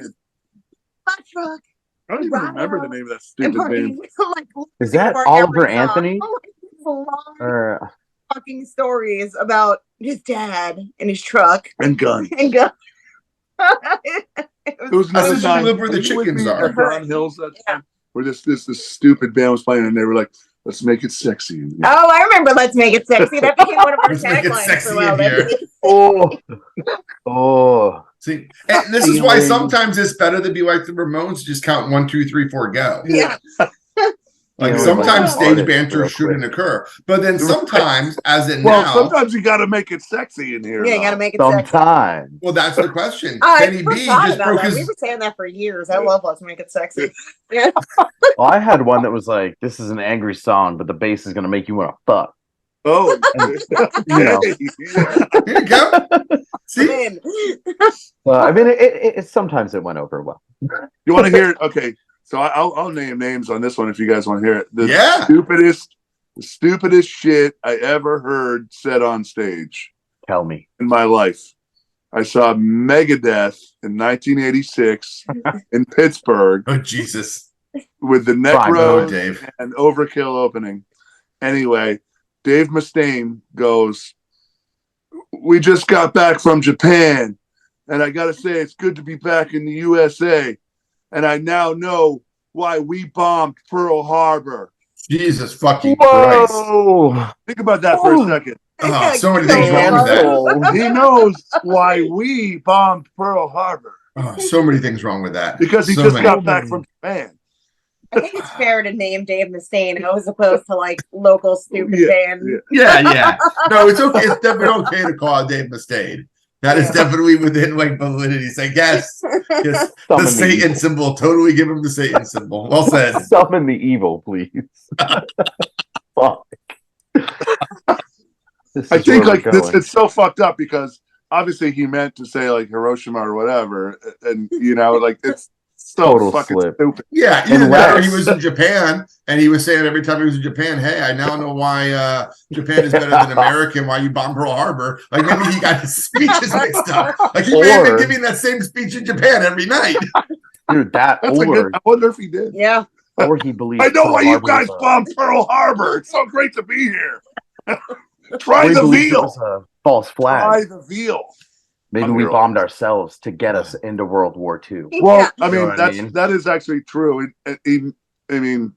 my truck. I don't even remember the name of that And stupid party. band. Like, Is that for Oliver every song. Anthony? Oh, like, these long Or fucking stories about his dad and his truck And guns. and go. It was I another said you time. live where the Were you with chickens me are. at Brown Hills that Yeah. time, where this stupid band was playing, and they were like, "Let's make it sexy." Oh, I remember Let's Make It Sexy. That became one of our Let's make it taglines sexy for a while. in here. oh, See, and this is why sometimes it's better to be like the Ramones, just count 1, 2, 3, 4, go. Yeah. Like Yeah, sometimes like stage artists banter real shouldn't quick. occur, but then sometimes, as in Well, now, sometimes you got to make it sexy in here. Yeah, you though. gotta make it sexy. Sometimes. well, that's the question. I Kenny B forgot just about broke that. his. We were saying that for years. I love Let's Make It Sexy. Yeah. Well, I had one that was like, "This is an angry song, but the bass is gonna make you want to fuck." Oh, You know. Here you go. See, Man. I mean, it sometimes it went over well. you want to hear it? Okay, so I'll name names on this one if you guys want to hear it. The Yeah. stupidest shit I ever heard said on stage Tell me. in my life. I saw Megadeth in 1986 in Pittsburgh oh Jesus, with the oh Necro Dave. and Overkill opening. Anyway, Dave Mustaine goes, "We just got back from Japan, and I gotta say it's good to be back in the USA, and I now know why we bombed Pearl Harbor." Jesus fucking Christ. Whoa! Think about that for a second. Oh, so many things wrong with that. Cancel. He knows why we bombed Pearl Harbor Oh, so many things wrong with that. because he So just many. got back from Japan. I think it's fair to name Dave Mustaine as opposed to like local stupid Yeah, band. Yeah. No, it's okay. It's definitely okay to call out Dave Mustaine. That is definitely within like validity. Say yes. Yes. The Summon the Satan evil. symbol. Totally give him the Satan symbol. Well said. Summon the evil, please. Fuck. This I is think where like we're this, going. it's so fucked up because obviously he meant to say like Hiroshima or whatever, and you know, like it's so Total fucking slip. stupid. Yeah, either And that or Lex. he was in Japan and he was saying every time he was in Japan, hey, I now know why Japan is better than America and why you bombed Pearl Harbor. Like maybe he got his speeches mixed up. Like he may have been Or- giving that same speech in Japan every night. Dude, that That's a good. I wonder if he did. Yeah. or he believes. I know Pearl why you Harbor guys was a- bombed Pearl Harbor. It's so great to be here. or Try he the believes it veal. was a false flag. Try the veal. Maybe I'm we here. bombed ourselves to get us into World War II. Well, Yeah. I You know mean what I that's mean? that is actually true. I mean,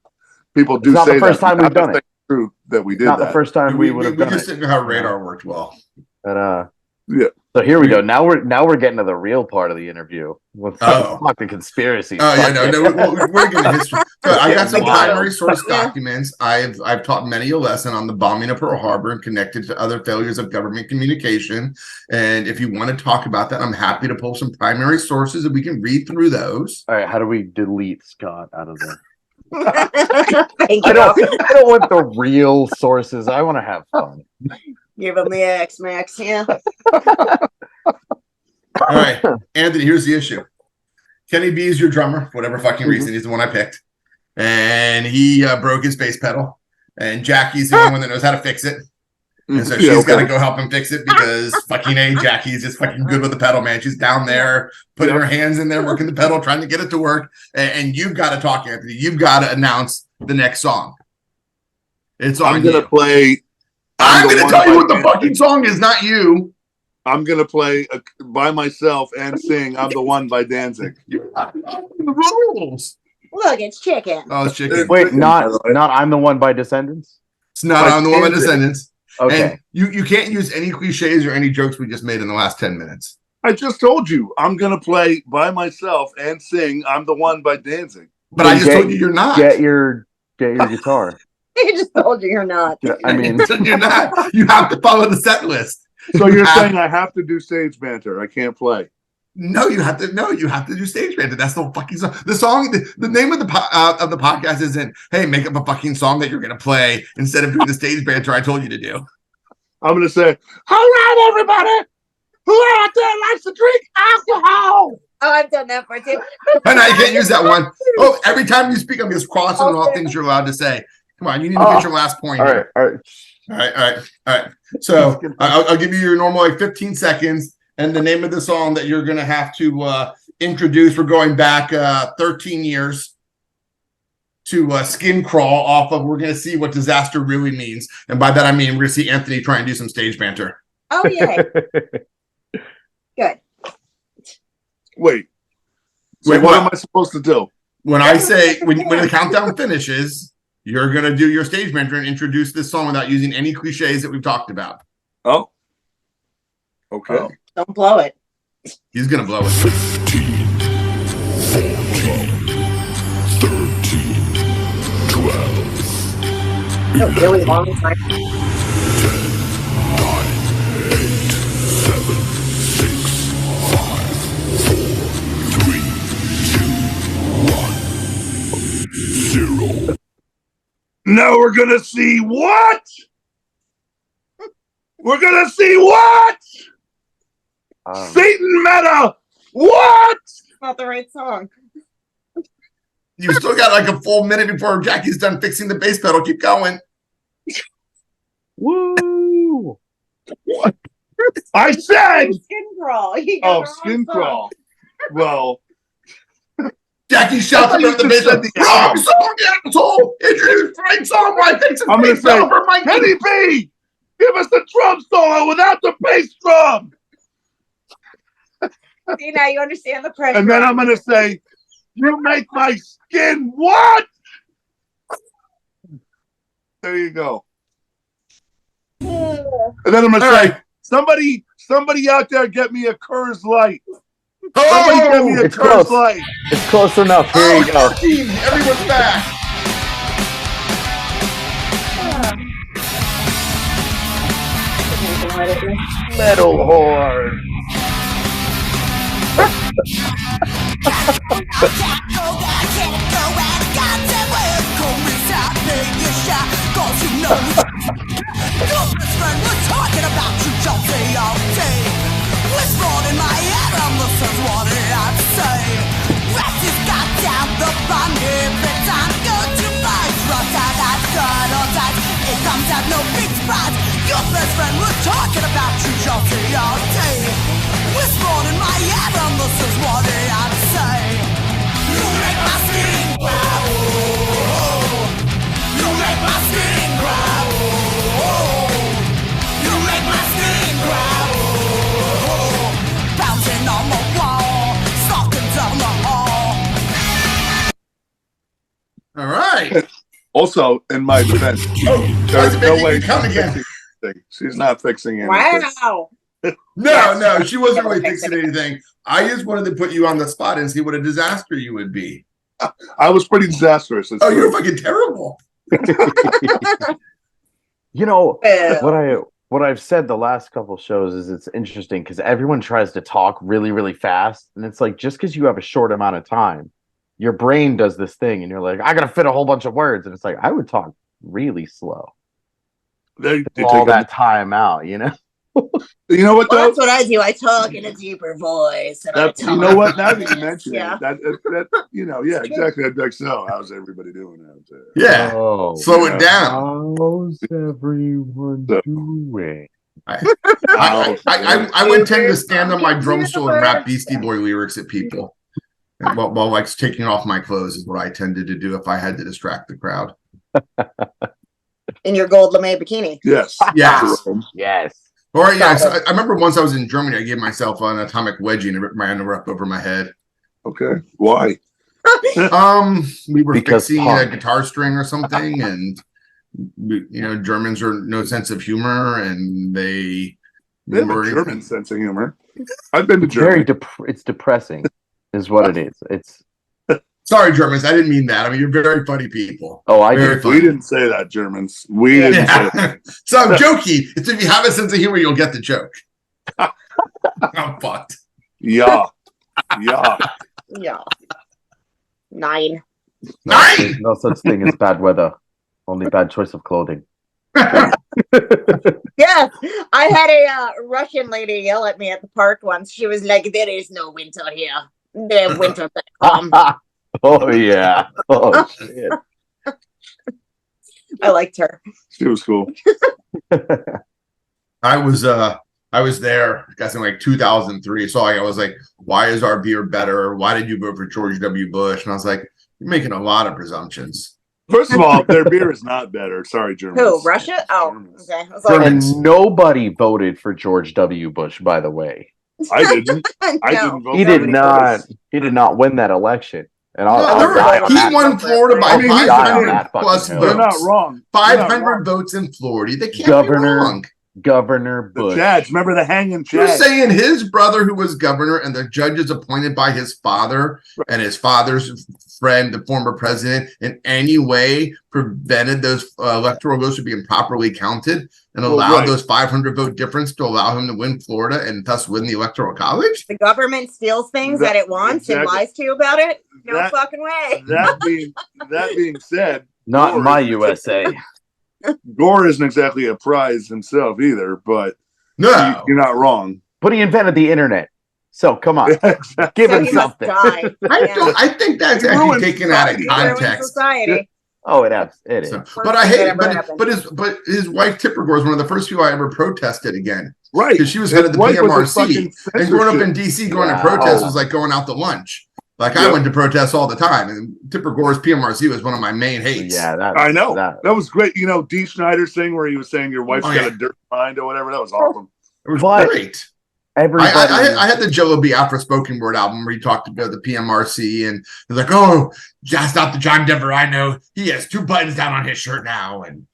people do It's not say the first that. time we've I'm not done it. saying it's true that we did Not that. the first time we would have we done just it. didn't know how radar worked well. But Yeah. So here we go. Now we're getting to the real part of the interview. Let's talk the conspiracy. Oh yeah, Fuck no, it. we're getting history. So I got some Wild. primary source Yeah. documents. I've taught many a lesson on the bombing of Pearl Harbor and connected to other failures of government communication. And if you want to talk about that, I'm happy to pull some primary sources and we can read through those. All right, how do we delete Scott out of there? Thank I you. don't want the real sources. I want to have fun. Give him the X Max. Yeah. All right, Anthony, here's the issue. Kenny B is your drummer, for whatever fucking reason. He's the one I picked. And he broke his bass pedal. And Jackie's the only one that knows how to fix it. And so she's got to go help him fix it because fucking Jackie's just fucking good with the pedal, man. She's down there putting her hands in there, working the pedal, trying to get it to work. And you've got to talk, Anthony. You've got to announce the next song. It's on I'm gonna you. play. I'm the going to one tell you by what the Banter. fucking song is, not you. I'm gonna play by myself and sing "I'm the One" by Danzig. You're not following the rules. Look, it's chicken. Oh, it's chicken. Wait, not I'm the one by Descendants? It's not By on the Woman Danzig. Descendants. Okay. And you can't use any cliches or any jokes we just made in the last 10 minutes. I just told you I'm gonna play by myself and sing "I'm the One" by Danzig. But I just told you you're not. Get your guitar. He just told you you're not. I mean, You're not. You have to follow the set list. So you're saying I have to do stage banter? I can't play. No, you have to. No, you have to do stage banter. That's the fucking song. The song. The name of the podcast isn't. Hey, make up a fucking song that you're gonna play instead of doing the stage banter I told you to do. I'm gonna say, "All right, everybody, who out there likes to drink alcohol?" Oh, I've done that for too. And I can't use that one. Oh, every time you speak, I'm just crossing off things you're allowed to say. Come on, you need to get your last point. all here. right. All right. So I'll give you your normal 15 seconds and the name of the song that you're going to have to introduce. We're going back 13 years to Skin Crawl off of. We're going to see what disaster really means. And by that, I mean, we're going to see Anthony try and do some stage banter. Oh, yeah. Good. Wait. So Wait, what what? am I supposed to do? When I say, when the countdown finishes, you're going to do your stage banter and introduce this song without using any cliches that we've talked about. Oh. Okay. Don't blow it. He's gonna blow it. 15, 14, 13, 12, A really long time. 9, 8, 7, 6, 5, 4, 3, 2, 1, 0. Now we're gonna see what? We're gonna see what? Satan Meta! What? Not the right song. You still got like a full minute before Jackie's done fixing the bass pedal. Keep going. Woo! What? I said! Skin crawl. You got Oh, the wrong skin song. crawl. Well, Jackie shouts I thought about the you bass said pedal. the Wrong album. song, asshole! Introduce the right song while I fix the I'm gonna bass pedal say, for Mikey. Kenny B, give us the drum solo without the bass drum. See, now you understand the pressure. And then I'm gonna say, you make my skin what? There you go. And then I'm gonna All say, right. somebody out there get me a Coors Light. Oh, Somebody get me a it's Coors close. Light. It's close enough. Here you go. 13. Everyone's back. Metal horn. No big surprise. Your best friend was talking about you just the other day. Whispered in my ear, and this is what he had to say. You make my skin cry, oh. You make my skin cry, oh. You make my skin cry, oh. Bouncing on the wall, stalking down the hall. All right. Also, in my defense, there's Let's no make way it come she's again. fixing anything. She's not fixing anything. Wow. No, she wasn't really fixing anything. I just wanted to put you on the spot and see what a disaster you would be. I was pretty disastrous. It's Oh, true. you're fucking terrible. You know Well. what I've said the last couple shows is it's interesting because everyone tries to talk really, really fast, and it's like just because you have a short amount of time, your brain does this thing, and you're like, I gotta fit a whole bunch of words, and it's like I would talk really slow. They All that time out, you know. You know what Well, though? that's what I do. I talk in a deeper voice. And That, I talk you know what? Now that you mention Yeah. it, that you know, yeah, exactly. I'd be like, so how's everybody doing out there? Yeah. Oh, Slow it down. how's everyone doing? I would tend to stand on my drum stool and rap Beastie Boy lyrics at people. And while like taking off my clothes is what I tended to do if I had to distract the crowd. in your gold lame bikini. Yes. Yes. Yes. Or yeah, so I remember once I was in Germany, I gave myself an atomic wedgie and ripped my underwear up over my head. Okay. Why? We were Because fixing a punk. guitar string or something, and Germans are no sense of humor, and they They have a German sense of humor. I've been to Very Germany. it's depressing, is what it is. It's Sorry, Germans, I didn't mean that. I mean, you're very funny people. I Very did. funny. We didn't say that, Germans. We didn't say that. Yeah. So I'm jokey. It's if you have a sense of humor, you'll get the joke. I'm fucked. Yeah. Yeah. Yeah. 9. Nine! No such thing as bad weather. Only bad choice of clothing. Yes, I had a Russian lady yell at me at the park once. She was like, "There is no winter here. The winter that come." Oh yeah. Oh shit. I liked her. She was cool. I was there, I guess in like 2003. So I was like, why is our beer better? Why did you vote for George W. Bush? And I was like, you're making a lot of presumptions. First of all, their beer is not better. Sorry, Germans. Who? Russia? Oh, Germans. okay. I was like, Germans. And nobody voted for George W. Bush, by the way. I didn't. I no. didn't vote He for did him. not. He did not win that election. And No, I'll die on he that. won Florida by I mean, he's 500 that fucking plus hill. They're votes. not wrong. 500 votes in Florida. They can't Governor. be wrong. Governor The Bush. Chads. Remember the hanging You're Chads? saying his brother, who was governor, and the judges appointed by his father and his father's friend, the former president, in any way prevented those electoral votes from being properly counted and allowed those 500 vote difference to allow him to win Florida and thus win the electoral college? The government steals things that it wants and lies to you about it? No fucking way. That being said, Not in Gore my isn't USA. Gore isn't exactly a prize himself either, but No. you're not wrong. But he invented the internet. So come on. Give So him he must something. die. I think that's It actually ruins taken out of society. Ruin context. society. Oh, it is. So, Worst but I thing that hate ever it. happened. But his wife Tipper Gore was one of the first people I ever protested again. Right. Because she was head of the His wife was a PMRC. fucking And growing up in censorship. DC, going to protest was like going out to lunch. Like I went to protests all the time. And Tipper Gore's PMRC was one of my main hates. Yeah, I know. That was great. You know, Dee Snider's thing where he was saying your wife's got a dirty mind or whatever. That was awesome. It was But great. everybody, I had the Jello B Afro spoken word album where he talked about the PMRC and he's like, "Oh, that's not the John Denver I know. He has 2 buttons down on his shirt now," and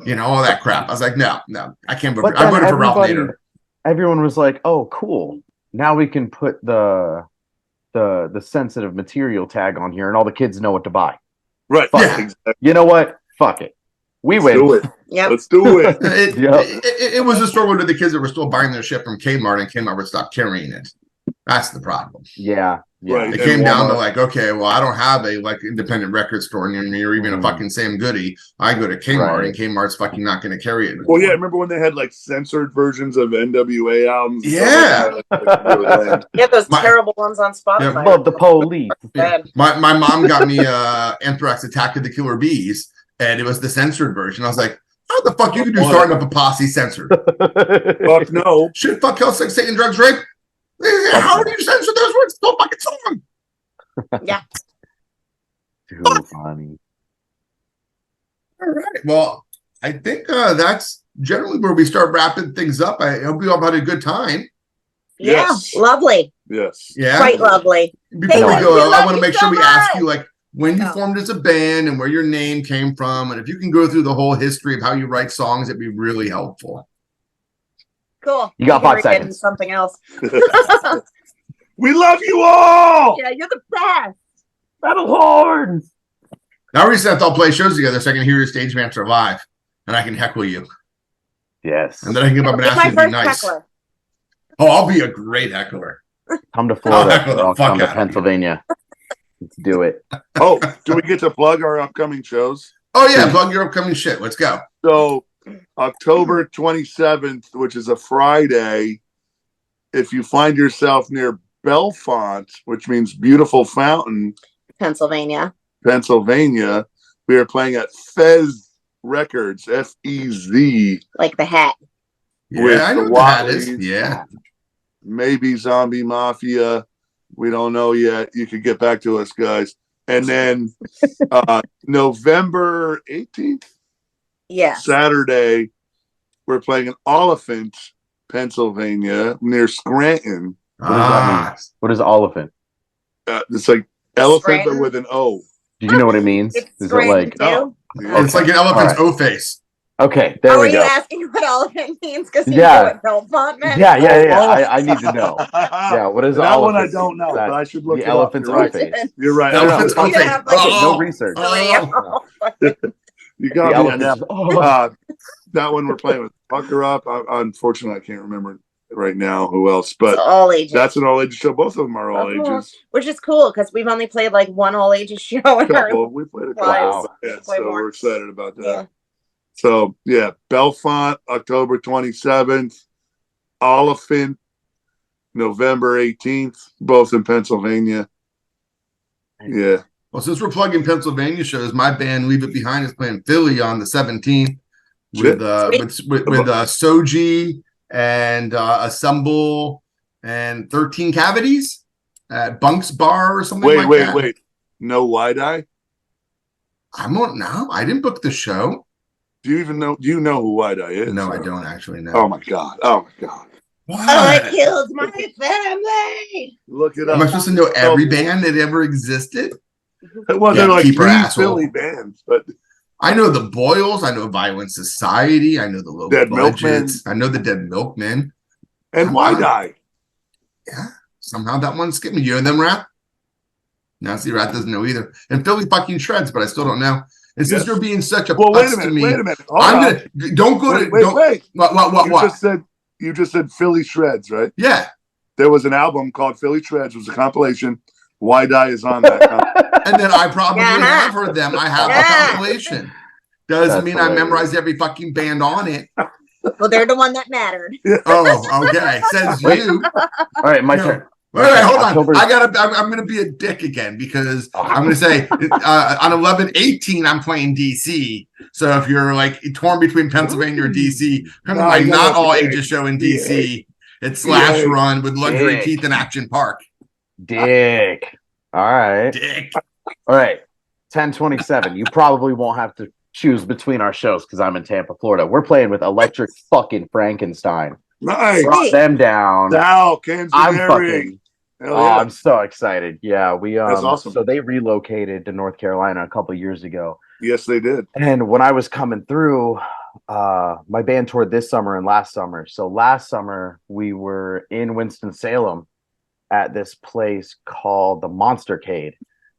you know all that crap. I was like, "No, I can't vote. I voted for Ralph Nader." Everyone was like, "Oh, cool! Now we can put the sensitive material tag on here, and all the kids know what to buy." Right. Fuck Yeah. it. You know what? Fuck it. We Let's win. do it. Yep. Let's do it. It was a struggle to the kids that were still buying their shit from Kmart, and Kmart would stop carrying it. That's the problem. Yeah. Right. It came down to like, okay, well, I don't have a like independent record store near me or even a fucking Sam Goody. I go to Kmart and Kmart's fucking not going to carry it. Well, yeah, remember when they had like censored versions of NWA albums? Yeah. Yeah, those terrible ones on Spotify. Yeah, love the police. Yeah. My mom got me Anthrax Attack of the Killer Bees, and it was the censored version. I was like, how the fuck you can do starting up a posse censored? Fuck no. Shit, fuck, hell, sex, Satan, drugs, rape. How do you censor those words? No fucking song. Yeah. Too funny. All right. Well, I think that's generally where we start wrapping things up. I hope you all had a good time. Yeah, Yes. lovely. Yes. Yeah. Quite lovely. Before Hey, we we go, I love want to you make so sure we ask much. you like when you formed as a band and where your name came from, and if you can go through the whole history of how you write songs, it'd be really helpful. Cool. You got can 5 read it in seconds. Something else. We love you all. Yeah, you're the best. Battle horns. Now recently I'll play shows together so I can hear your stage banter live, and I can heckle you, Yes. and then I can get up and You're ask my you to be first nice. heckler. Oh, I'll be a great heckler. Come to I'll Florida. heckle the I'll fuck come to out of you. Pennsylvania. Let's do it. Oh, do we get to plug our upcoming shows? Oh yeah, plug your upcoming shit. Let's go. So, October 27th, which is a Friday, if you find yourself near Bellefonte, which means beautiful fountain, Pennsylvania. Pennsylvania, we are playing at Fez Records, Fez, Like the hat. with Yeah, I know the what that is. Watleys, Yeah. maybe Zombie Mafia. We don't know yet. You could get back to us, guys. And then November 18th, Yeah. Saturday, we're playing in Oliphant, Pennsylvania, near Scranton. What does that mean? What is elephant? It's like elephant, Scranton? but with an O. Do you know what it means? It's Is it Scranton, like too. Yeah. It's like an elephant's All O face. okay? There Are we you go. asking what elephant means? Because you Yeah. know what Belmont meant. Yeah. I need to know. Yeah, what is That one I elephant? don't know, That- but I should look the it up. elephant's You're right. O face. You're right. No, no, Elephant's no. O You don't face. have, like, No research. The radio. You The got me on elephant's that. oh. That one we're playing with Pucker Up. Unfortunately, I can't remember right now who else, but It's all ages. that's an all ages show. Both of them are all Uh-huh. ages. Which is cool because we've only played like one all ages show in our Couple. We played a couple. lives. Yeah, Play so more. we're excited about that. Yeah. So yeah, Bellefonte, October 27th, Oliphant, November 18th, both in Pennsylvania. Yeah. Well, since we're plugging Pennsylvania shows, my band Leave It Behind is playing Philly on the 17th with Soji and Assemble and 13 Cavities at Bunk's Bar or something like that. Wait. No Wide Eye? I don't know. I didn't book the show. Do you know who Wide Eye is? No, I don't actually know. Oh my god. What? I killed my family. Look it Am up. I supposed to know every band that ever existed? Well, Yeah, they're like keep her three asshole. Philly bands, but I know the Boyles. I know Violent Society. I know the Low Dead Budgets. Milkmen. I know the Dead Milkmen. And Come Why on. Die? Yeah, somehow that one skipped me. You know them, Rath? Now, see, Rath doesn't know either. And Philly fucking shreds, but I still don't know. And since Yes. you're being such a Well, wait putz a to minute. me, Wait a minute. Hold I'm on. gonna don't go to Wait. don't. Wait. What? You just said Philly Shreds, right? Yeah, There was an album called Philly Shreds. It was a compilation. Why Die is on that. and then I probably Yeah. have heard them. I have the Yeah. compilation. Doesn't That's mean I hilarious. memorized every fucking band on it. Well, they're the one that mattered. Oh, okay. Says you. All right, my No. turn. Wait, hold on. October- I'm gonna be a dick again because I'm gonna say on 11/18 I'm playing DC. So if you're like torn between Pennsylvania or DC, come to No, my you not gotta all pick. ages show in DC. It's Slash Yeah. Run with Luxury Dick. Teeth in Action Park. Dick. All right. Dick. All right. 10/27. You probably won't have to choose between our shows because I'm in Tampa, Florida. We're playing with Electric fucking Frankenstein. Nice. Brought them down. Now, Kansas I'm Mary. fucking. Hell Oh, yeah. I'm so excited. Yeah, we That's awesome. So they relocated to North Carolina a couple years ago. Yes, they did. And when I was coming through, my band toured this summer and last summer. So last summer we were in Winston-Salem at this place called the Monstercade.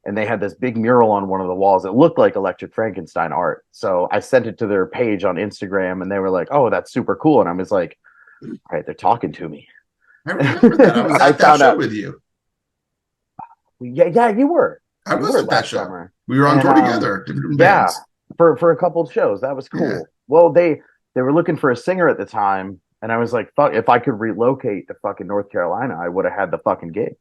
And they had this big mural on one of the walls. It looked like Electric Frankenstein art. So I sent it to their page on Instagram and they were like, oh, that's super cool. And I was like, all right, they're talking to me. I remember that. I was I at that found show out- with you. Yeah, you were. I You was were at that last show. summer. We were on And, tour together. Different Yeah, bands. for a couple of shows. That was cool. Yeah. Well, they were looking for a singer at the time, and I was like, "Fuck! If I could relocate to fucking North Carolina, I would have had the fucking gig."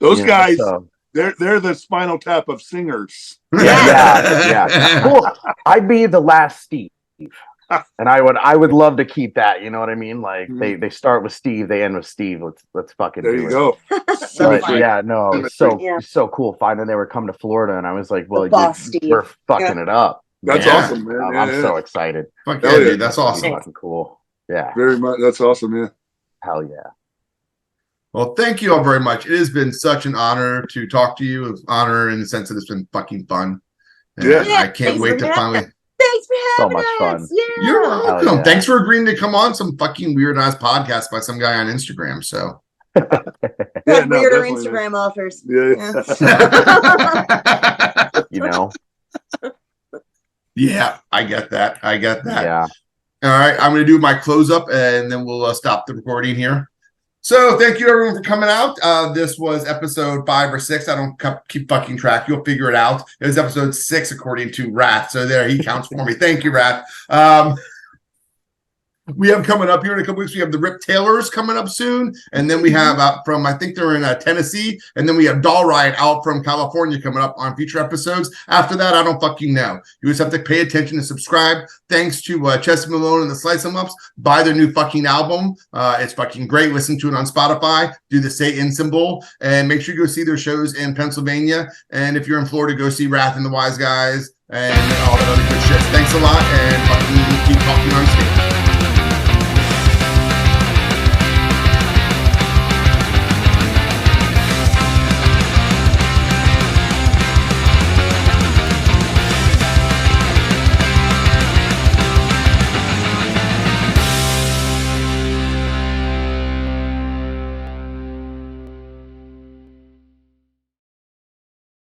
Those You know, guys, so- they're the Spinal Tap of singers. yeah. Well, I'd be the last Steve, and I would love to keep that. You know what I mean? Like they start with Steve, they end with Steve. Let's fucking There do you it. go. But Symmetry. yeah, no, it's so Yeah. so cool finding they were coming to Florida, and I was like, "Well, The boss, Steve. we're fucking it up." That's Yeah. awesome, man. Yeah, I'm yeah. so excited. Fuck Hell yeah, yeah. dude. That's awesome. Fucking cool. Yeah. Very much. That's awesome, yeah. Hell yeah. Well, thank you all very much. It has been such an honor to talk to you. An honor in the sense that it's been fucking fun. And Yeah. I can't Thanks wait for to having finally. us. Thanks for So having much us. fun. Yeah. You're welcome. yeah. Thanks for agreeing to come on some fucking weird ass podcast by some guy on Instagram. So. Yeah, Had no, weirder definitely, Instagram offers. Yeah. You know? Yeah, I get that. Yeah. All right, I'm going to do my close up and then we'll stop the recording here. So thank you everyone for coming out. This was episode 5 or 6. I don't keep fucking track. You'll figure it out. It was episode 6 according to Rath. So there, he counts for me. Thank you, Rath. We have coming up here in a couple weeks. We have the Rip Taylors coming up soon, and then we have from I think they're in Tennessee, and then we have Doll Riot out from California coming up on future episodes. After that, I don't fucking know. You just have to pay attention and subscribe. Thanks to Chesty Malone and the Slice 'Em Ups. Buy their new fucking album. It's fucking great. Listen to it on Spotify. Do the Satan symbol, and make sure you go see their shows in Pennsylvania. And if you're in Florida, go see Wrath and the Wise Guys and all that other good shit. Thanks a lot, and fucking keep talking on stage.